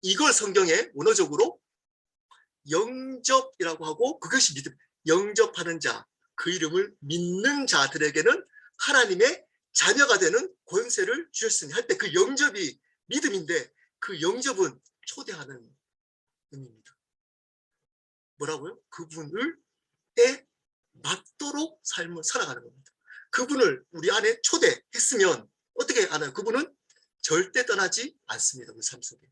이걸 성경에 원어적으로 영접이라고 하고 그것이 믿음. 영접하는 자, 그 이름을 믿는 자들에게는 하나님의 자녀가 되는 권세를 주셨으니 할 때 그 영접이 믿음인데 그 영접은 초대하는 의미입니다. 뭐라고요? 그분을 에 맞도록 삶을 살아가는 겁니다. 그분을 우리 안에 초대했으면 어떻게 하나요? 그분은 절대 떠나지 않습니다. 우리 삶 속에.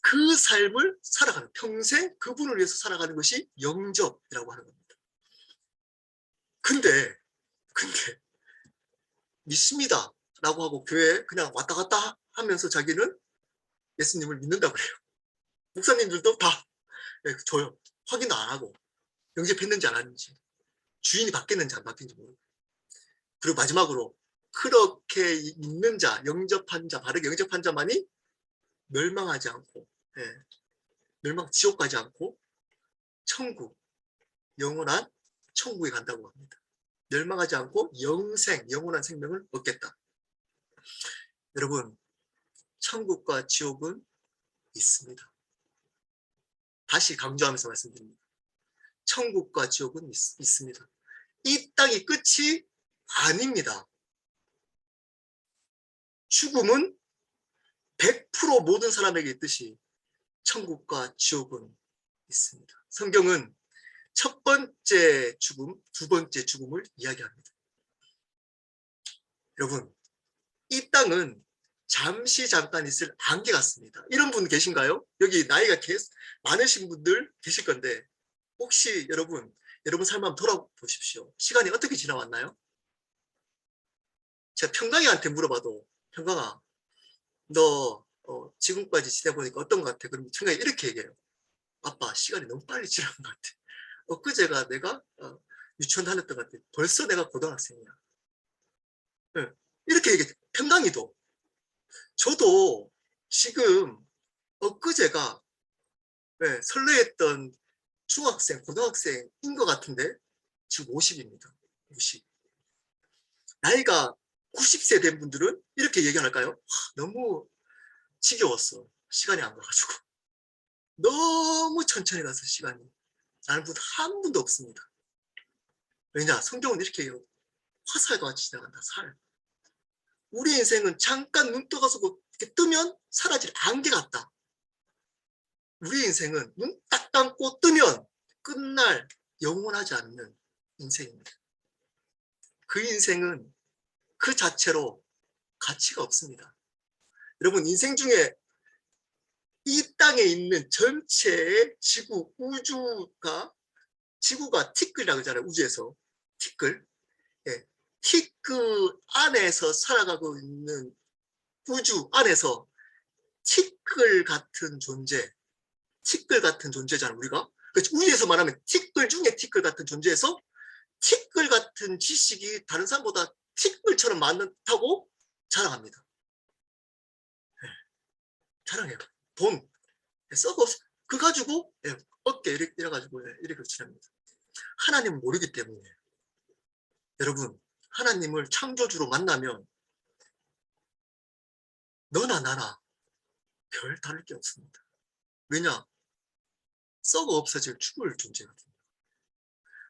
그 삶을 살아가는 평생 그분을 위해서 살아가는 것이 영접이라고 하는 겁니다. 근데 믿습니다 라고 하고 교회에 그냥 왔다 갔다 하면서 자기는 예수님을 믿는다고 그래요. 목사님들도 다 줘요. 확인 안 하고 영접했는지 안 했는지 주인이 바뀌었는지 안 바뀌었는지 모르고 그리고 마지막으로 그렇게 믿는 자, 영접한 자, 바르게 영접한 자만이 멸망하지 않고 지옥 가지 않고 천국, 영원한 천국에 간다고 합니다. 멸망하지 않고 영원한 생명을 얻겠다. 여러분, 천국과 지옥은 있습니다. 다시 강조하면서 말씀드립니다. 천국과 지옥은 있습니다. 이 땅이 끝이 아닙니다. 죽음은 100% 모든 사람에게 있듯이 천국과 지옥은 있습니다. 성경은 첫 번째 죽음, 두 번째 죽음을 이야기합니다. 여러분, 이 땅은 잠시 잠깐 있을 안개 같습니다. 이런 분 계신가요? 여기 나이가 많으신 분들 계실 건데 혹시 여러분 삶 한번 돌아보십시오. 시간이 어떻게 지나왔나요? 제가 평강이한테 물어봐도 평강아, 너 지금까지 지내보니까 어떤 것 같아? 그럼 평강이 이렇게 얘기해요. 아빠, 시간이 너무 빨리 지나간 것 같아. 엊그제가 내가 유치원 다녔던 것 같아. 벌써 내가 고등학생이야. 네. 이렇게 얘기해. 평강이도. 저도 지금 엊그제가 설레했던 중학생, 고등학생인 것 같은데 지금 50입니다. 50. 나이가 90세 된 분들은 이렇게 얘기 안 할까요? 너무 지겨웠어. 시간이 안 가가지고. 너무 천천히 가서 시간이. 라는 분 한 분도 없습니다. 왜냐? 성경은 이렇게 해요. 화살과 같이 지나간다. 살. 우리 인생은 잠깐 눈 떠가서 이렇게 뜨면 사라질 안개 같다. 우리 인생은 눈 딱 감고 뜨면 끝날 영원하지 않는 인생입니다. 그 인생은 그 자체로 가치가 없습니다. 여러분, 인생 중에 이 땅에 있는 전체의 지구가 티끌이라고 하잖아요. 우주에서 티끌. 티끌 안에서 살아가고 있는 우주 안에서 티끌 같은 존재잖아요. 우리가. 우주에서 말하면 티끌 중에 티끌 같은 존재에서 티끌 같은 지식이 다른 사람보다 티끌처럼 많다고 자랑합니다. 자랑해요. 돈 썩어 그 가지고 어깨 이래 가지고 이렇게 지냅니다. 하나님은 모르기 때문에 여러분, 하나님을 창조주로 만나면 너나 나나 별 다를 게 없습니다. 왜냐? 썩어 없어질 죽을 존재거든요.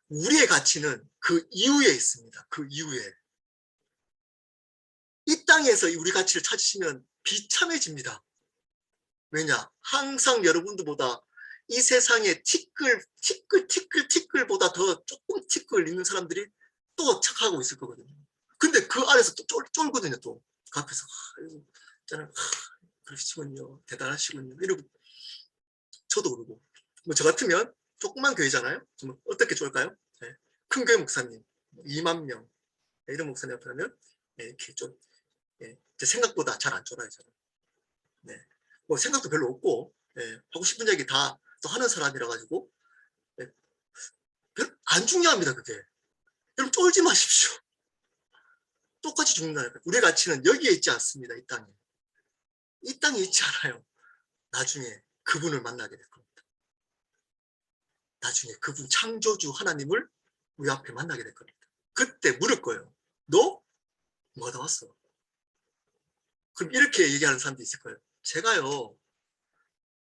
우리의 가치는 그 이후에 있습니다. 그 이후에. 이 땅에서 우리 가치를 찾으시면 비참해집니다. 왜냐? 항상 여러분들보다 이 세상에 티끌보다 더 조금 티끌 있는 사람들이 또 착하고 있을 거거든요. 근데 그 안에서 또 쫄거든요. 또 그 앞에서 저는 그러시군요, 대단하시군요 이러고 저도 그러고. 뭐 저 같으면 조그만 교회잖아요. 어떻게 쫄까요? 네. 큰 교회 목사님 2만 명 이런 목사님 앞에 하면 이렇게 좀 제 생각보다 잘 안 쫄아요. 저는. 네. 뭐 생각도 별로 없고 하고 싶은 얘기 다 또 하는 사람이라 가지고 안 중요합니다. 그게. 여러분 쫄지 마십시오. 똑같이 죽는다니까요. 우리의 가치는 여기에 있지 않습니다. 이 땅에. 이 땅에 있지 않아요. 나중에 그분을 만나게 될 겁니다. 나중에 그분 창조주 하나님을 우리 앞에 만나게 될 겁니다. 그때 물을 거예요. 너 뭐 하다 왔어? 그럼 이렇게 얘기하는 사람도 있을 거예요. 제가요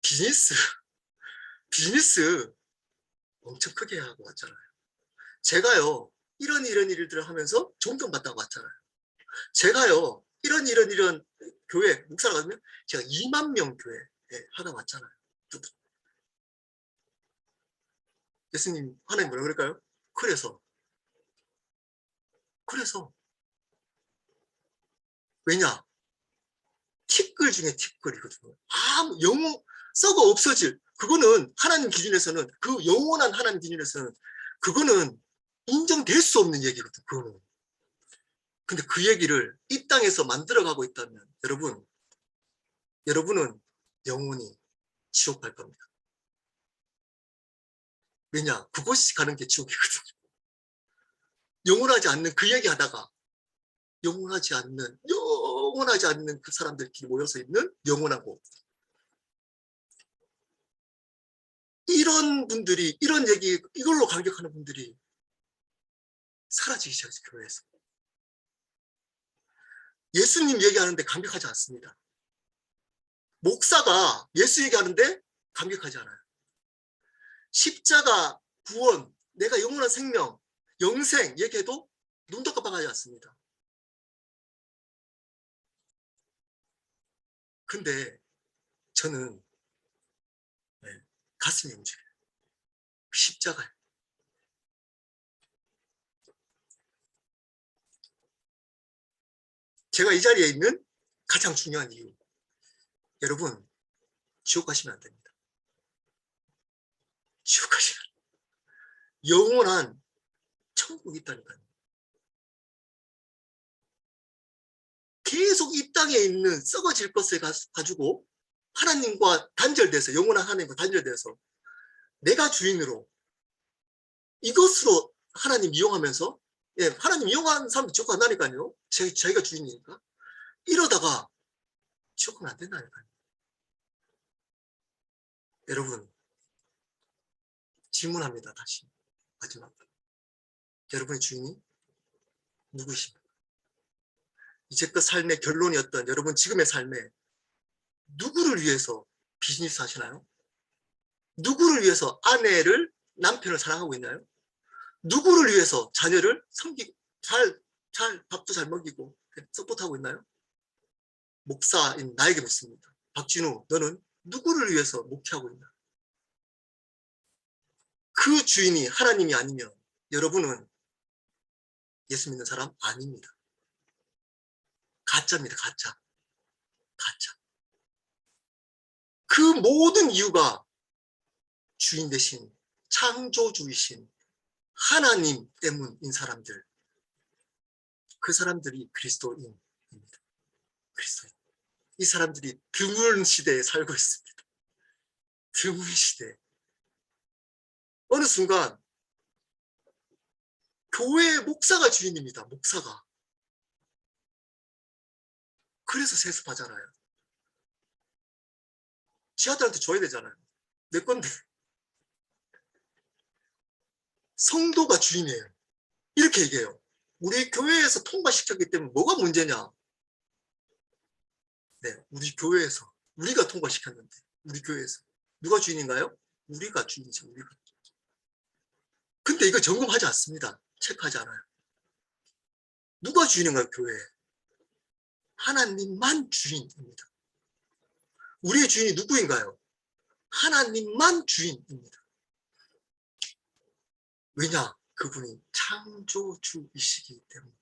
비즈니스 엄청 크게 하고 왔잖아요. 제가요 이런 일들을 하면서 존경받다고 왔잖아요. 제가요 이런 교회 목사가 가면 제가 2만 명 교회 하다 왔잖아요. 예수님 하나님 뭐라 그럴까요? 그래서 왜냐? 티끌 중에 티끌이거든요. 아무 영웅 썩어 없어질 그거는 하나님 기준에서는 그 영원한 하나님 기준에서는 그거는 인정될 수 없는 얘기거든. 그거는. 근데 그 얘기를 이 땅에서 만들어가고 있다면 여러분은 영원히 지옥 갈 겁니다. 왜냐? 그곳이 가는 게 지옥이거든요. 영원하지 않는 그 얘기 하다가 영원하지 않는 그 사람들끼리 모여서 있는 영원하고 이런 분들이 이런 얘기 이걸로 감격하는 분들이 사라지기 시작해서 교회에서 예수님 얘기하는데 감격하지 않습니다. 목사가 예수 얘기하는데 감격하지 않아요. 십자가, 구원, 내가 영원한 생명, 영생 얘기해도 눈도 깜빡하지 않습니다. 근데 저는 가슴이 움직여요. 십자가예요. 제가 이 자리에 있는 가장 중요한 이유. 여러분, 지옥 가시면 안 됩니다. 지옥 가시면 영원한 천국이 있다니까요. 계속 이 땅에 있는 썩어질 것을 가지고 하나님과 단절돼서 영원한 하나님과 단절돼서 내가 주인으로 이것으로 하나님 이용하면서 하나님 이용하는 사람도 지옥 간다니까요. 자기가 주인이니까. 이러다가 지옥은 안 된다니까요. 여러분 질문합니다. 다시 마지막. 여러분의 주인이 누구십니까? 이제껏 삶의 결론이었던 여러분 지금의 삶에 누구를 위해서 비즈니스 하시나요? 누구를 위해서 남편을 사랑하고 있나요? 누구를 위해서 자녀를 섬기고 밥도 잘 먹이고 서포트하고 있나요? 목사인 나에게 묻습니다. 박진우, 너는 누구를 위해서 목회하고 있나? 그 주인이 하나님이 아니면 여러분은 예수 믿는 사람 아닙니다. 가짜입니다. 가짜. 그 모든 이유가 주인 대신 창조주이신 하나님 때문인 사람들. 그 사람들이 그리스도인입니다. 그리스도인. 이 사람들이 드문 시대에 살고 있습니다. 드문 시대. 어느 순간 교회 목사가 주인입니다. 목사가. 그래서 세습하잖아요. 지 아들한테 줘야 되잖아요. 내 건데. 성도가 주인이에요. 이렇게 얘기해요. 우리 교회에서 통과시켰기 때문에 뭐가 문제냐? 네, 우리 교회에서 우리가 통과시켰는데 우리 교회에서 누가 주인인가요? 우리가 주인이죠. 우리가. 근데 이거 점검하지 않습니다. 체크하지 않아요. 누가 주인인가요? 교회. 하나님만 주인입니다. 우리의 주인이 누구인가요? 하나님만 주인입니다. 왜냐? 그분이 창조주이시기 때문에.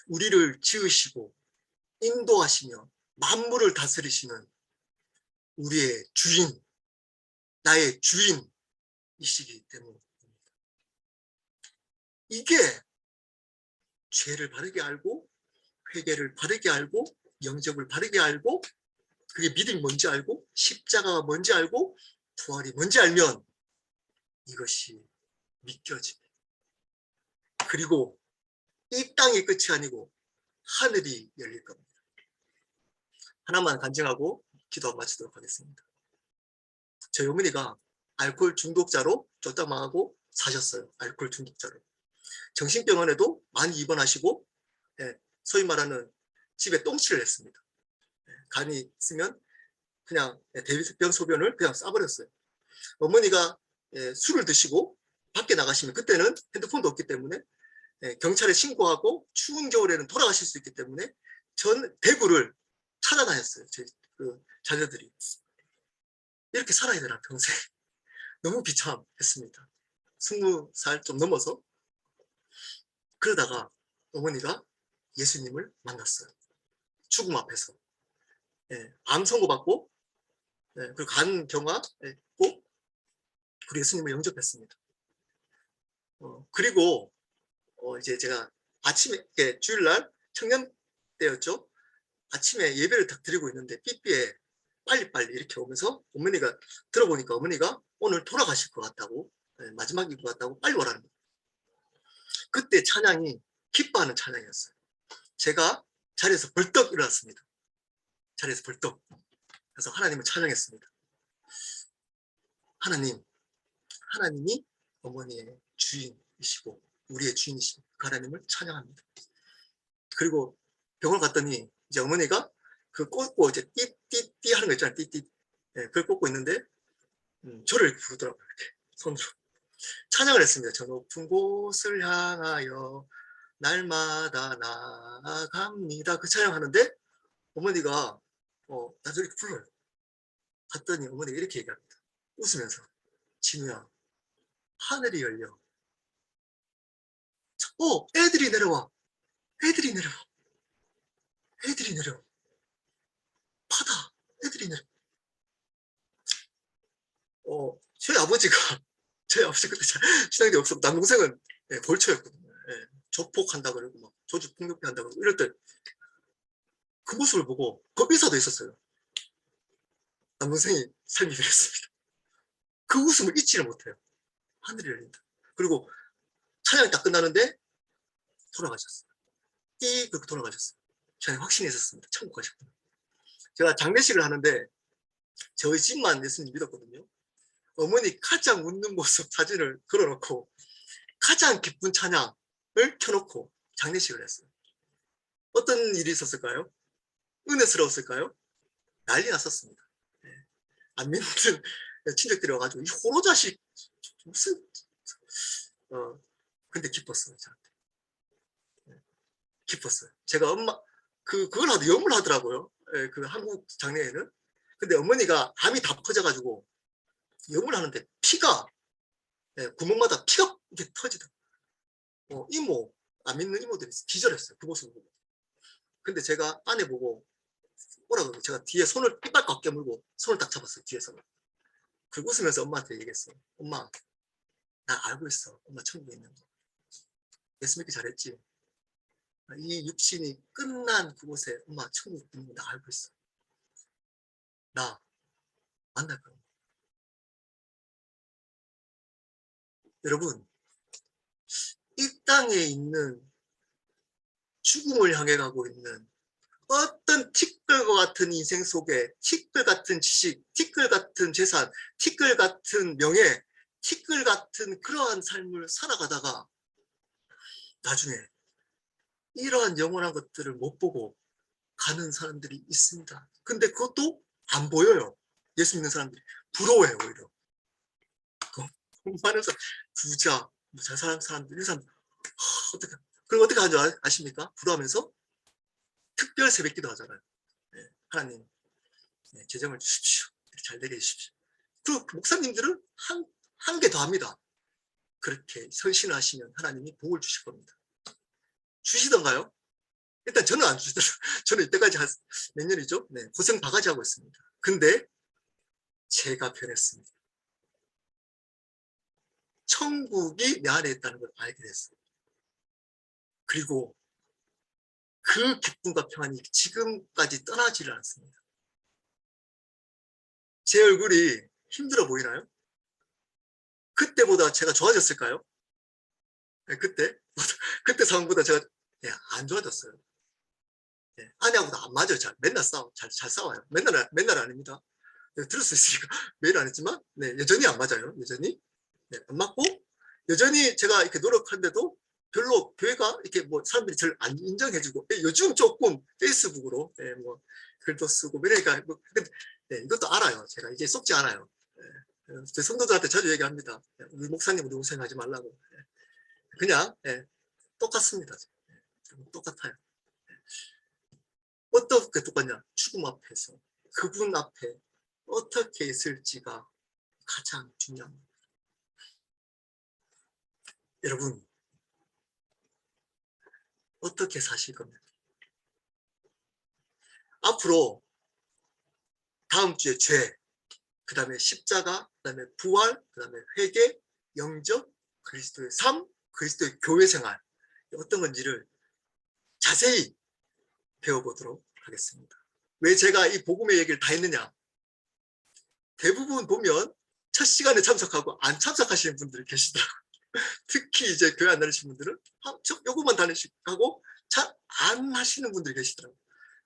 우리를 지으시고 인도하시며 만물을 다스리시는 우리의 주인, 나의 주인이시기 때문입니다. 이게 죄를 바르게 알고 회개를 바르게 알고 영접을 바르게 알고 그게 믿음이 뭔지 알고 십자가가 뭔지 알고 부활이 뭔지 알면 이것이 믿겨집니다. 그리고 이 땅이 끝이 아니고 하늘이 열릴 겁니다. 하나만 간증하고 기도 마치도록 하겠습니다. 저희 어머니가 알코올 중독자로 쫓다망하고 사셨어요. 알코올 중독자로. 정신병원에도 많이 입원하시고 소위 말하는 집에 똥칠을 했습니다. 간이 있으면 그냥 대비병 소변을 그냥 싸버렸어요. 어머니가 술을 드시고 밖에 나가시면 그때는 핸드폰도 없기 때문에 경찰에 신고하고 추운 겨울에는 돌아가실 수 있기 때문에 전 대구를 찾아다녔어요. 저희 그 자녀들이. 이렇게 살아야 되나 평생. 너무 비참했습니다. 20살 좀 넘어서. 그러다가 어머니가 예수님을 만났어요. 죽음 앞에서. 암 선고받고 그리고 간 경화했고 그리고 예수님을 영접했습니다. 그리고 이제 제가 아침에 주일날 청년 때였죠. 아침에 예배를 딱 드리고 있는데 삐삐에 빨리빨리 이렇게 오면서 어머니가 들어보니까 어머니가 오늘 돌아가실 것 같다고 마지막일 것 같다고 빨리 오라는 거예요. 그때 찬양이 기뻐하는 찬양이었어요. 제가 자리에서 벌떡 일어났습니다. 자리에서 벌떡. 그래서 하나님을 찬양했습니다. 하나님이 어머니의 주인이시고 우리의 주인이시고 그 하나님을 찬양합니다. 그리고 병원 갔더니 이제 어머니가 그 꽂고 이제 띠띠띠 하는 거 있잖아요. 띠띠. 그걸 꽂고 있는데 저를 부르더라고요. 이렇게 손으로. 찬양을 했습니다. 저 높은 곳을 향하여 날마다 나아갑니다. 그 찬양하는데 어머니가 나를 이렇게 불러요. 갔더니 어머니가 이렇게 얘기합니다. 웃으면서 진우야 하늘이 열려. 애들이 내려와. 애들이 내려와. 애들이 내려와. 바다. 애들이 내려와. 저희 아버지 그때 신앙이 없었고 남동생은 벌초였거든요. 조폭한다 그러고 막 조직폭력배 한다 그러고 이럴 때 그 모습을 보고 법인사도 있었어요. 남동생이 삶이 그랬습니다. 그 웃음을 잊지를 못해요. 하늘이 열린다. 그리고 찬양이 딱 끝나는데 돌아가셨어요. 그렇게 돌아가셨어요. 저는 확신이 있었습니다. 천국 가셨구나. 제가 장례식을 하는데 저희 집만 예수님 믿었거든요. 어머니 가장 웃는 모습 사진을 걸어놓고 가장 기쁜 찬양을 켜놓고 장례식을 했어요. 어떤 일이 있었을까요? 은혜스러웠을까요? 난리 났었습니다. 안 믿는 친척들이 와가지고 이 호로자식 무슨 근데 기뻤어요. 저한테. 기뻤어요. 제가 그걸 염을 하더라고요. 그 한국 장례에는. 근데 어머니가 암이 다 퍼져가지고 염을 하는데 피가 구멍마다 피가 이렇게 터지더라고요. 이모 안 믿는 이모들이 기절했어요. 그 모습을 보고. 근데 제가 아내 보고 오라고 제가 뒤에 손을 이빨 꽉 깨물고 손을 딱 잡았어요. 뒤에서. 그리고 웃으면서 엄마한테 얘기했어요. 엄마 나 알고 있어. 엄마 천국에 있는 거. 예수 믿기 잘했지. 이 육신이 끝난 그곳에 엄마 천국 있는 거 나 알고 있어. 나 만날 거야. 여러분 이 땅에 있는 죽음을 향해 가고 있는 어떤 티끌과 같은 인생 속에 티끌 같은 지식, 티끌 같은 재산, 티끌 같은 명예, 티끌 같은 그러한 삶을 살아가다가 나중에 이러한 영원한 것들을 못 보고 가는 사람들이 있습니다. 근데 그것도 안 보여요. 예수 믿는 사람들이 부러워해요. 오히려 돈 많은 사람, 부자, 잘 사는 사람들, 이 사람 어떻게 그럼 어떻게 하는 줄 아십니까? 부러워하면서 특별 새벽기도 하잖아요. 네, 하나님 네, 재정을 주십시오. 잘 되게 해주십시오. 그 목사님들은 한 개 더 합니다. 그렇게 선신하시면 하나님이 복을 주실 겁니다. 주시던가요? 일단 저는 안 주시더라고요. 저는 이때까지 한 몇 년이죠? 네, 고생 바가지 하고 있습니다. 근데 제가 변했습니다. 천국이 내 안에 있다는 걸 알게 됐어요. 그리고 그 기쁨과 평안이 지금까지 떠나지를 않습니다. 제 얼굴이 힘들어 보이나요? 그때보다 제가 좋아졌을까요? 네, 그때 상황보다 제가 안 좋아졌어요. 네, 아내하고도 안 맞아요. 맨날 잘 싸워요. 맨날 아닙니다. 네, 들을 수 있으니까 매일 안 했지만, 네, 여전히 안 맞아요. 여전히. 네, 안 맞고, 여전히 제가 이렇게 노력하는데도 별로 교회가 이렇게 뭐 사람들이 저를 안 인정해주고, 요즘 조금 페이스북으로, 네, 뭐, 글도 쓰고, 그러니까, 뭐, 네, 이것도 알아요. 제가 이제 속지 않아요. 네, 제 성도들한테 자주 얘기합니다. 우리 목사님은 너무 생각하지 말라고. 네, 그냥, 네, 똑같습니다. 네, 똑같아요. 어떻게 똑같냐? 죽음 앞에서 그분 앞에 어떻게 있을지가 가장 중요합니다. 여러분, 어떻게 사실 겁니까? 앞으로 다음 주에 죄, 그 다음에 십자가, 그 다음에 부활, 그 다음에 회개, 영접, 그리스도의 삶, 그리스도의 교회 생활, 어떤 건지를 자세히 배워보도록 하겠습니다. 왜 제가 이 복음의 얘기를 다 했느냐? 대부분 보면 첫 시간에 참석하고 안 참석하시는 분들이 계시더라고요. 특히 이제 교회 안 다니시는 분들은 요것만 다니시고 잘 안 하시는 분들이 계시더라고요.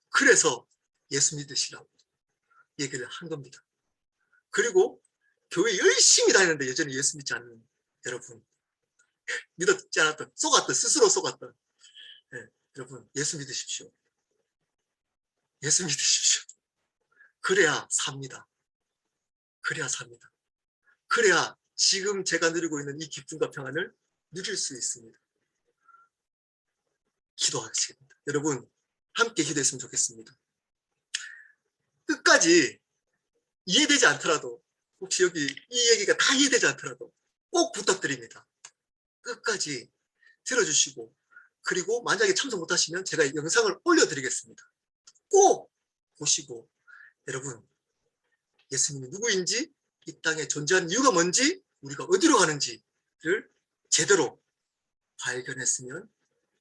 그래서 예수 믿으시라고 얘기를 한 겁니다. 그리고 교회 열심히 다니는데 여전히 예수 믿지 않는 여러분, 믿었지 않았던, 스스로 속았던, 네, 여러분 예수 믿으십시오. 예수 믿으십시오. 그래야 삽니다. 그래야 삽니다. 그래야 지금 제가 누리고 있는 이 기쁨과 평안을 누릴 수 있습니다. 기도하겠습니다. 여러분 함께 기도했으면 좋겠습니다. 끝까지 이해되지 않더라도, 혹시 여기 이 얘기가 다 이해되지 않더라도 꼭 부탁드립니다. 끝까지 들어주시고, 그리고 만약에 참석 못하시면 제가 영상을 올려드리겠습니다. 꼭 보시고, 여러분 예수님이 누구인지, 이 땅에 존재하는 이유가 뭔지, 우리가 어디로 가는지를 제대로 발견했으면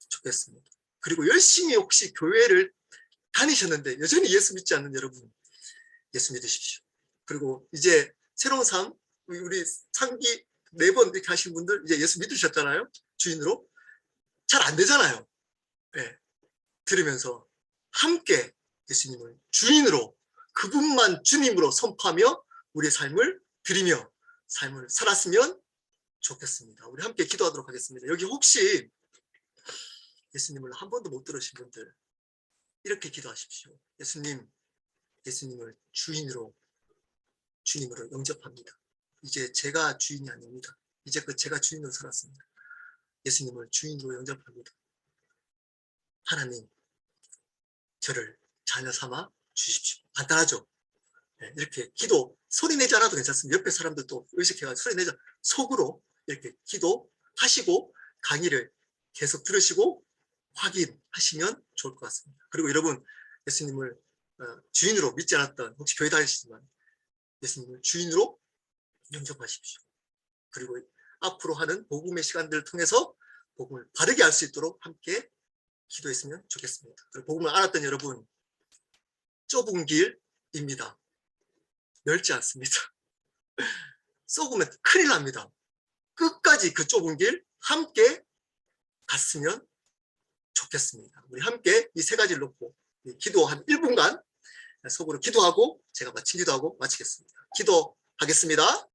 좋겠습니다. 그리고 열심히 혹시 교회를 다니셨는데 여전히 예수 믿지 않는 여러분, 예수 믿으십시오. 그리고 이제 새로운 삶, 우리 상기 4번 이렇게 하신 분들 이제 예수 믿으셨잖아요. 주인으로. 잘 안 되잖아요. 네. 들으면서 함께 예수님을 주인으로, 그분만 주님으로 선포하며 우리의 삶을 드리며 삶을 살았으면 좋겠습니다. 우리 함께 기도하도록 하겠습니다. 여기 혹시 예수님을 한 번도 못 들으신 분들, 이렇게 기도하십시오. 예수님을 주님으로 영접합니다. 이제 제가 주인이 아닙니다. 이제 제가 주인으로 살았습니다. 예수님을 주인으로 영접합니다. 하나님, 저를 자녀 삼아 주십시오. 간단하죠? 네, 이렇게 기도 소리 내지 않아도 괜찮습니다. 옆에 사람들도 의식해가지고 소리 내지, 속으로 이렇게 기도하시고 강의를 계속 들으시고 확인하시면 좋을 것 같습니다. 그리고 여러분, 예수님을 주인으로 믿지 않았던, 혹시 교회 다니시지만 예수님을 주인으로 영접하십시오. 그리고 앞으로 하는 복음의 시간들을 통해서 복음을 바르게 알 수 있도록 함께 기도했으면 좋겠습니다. 그리고 복음을 알았던 여러분, 좁은 길입니다. 넓지 않습니다. 썩으면 큰일 납니다. 끝까지 그 좁은 길 함께 갔으면 좋겠습니다. 우리 함께 이 3가지를 놓고 기도 한 1분간 속으로 기도하고 제가 마친 기도하고 마치겠습니다. 기도하겠습니다.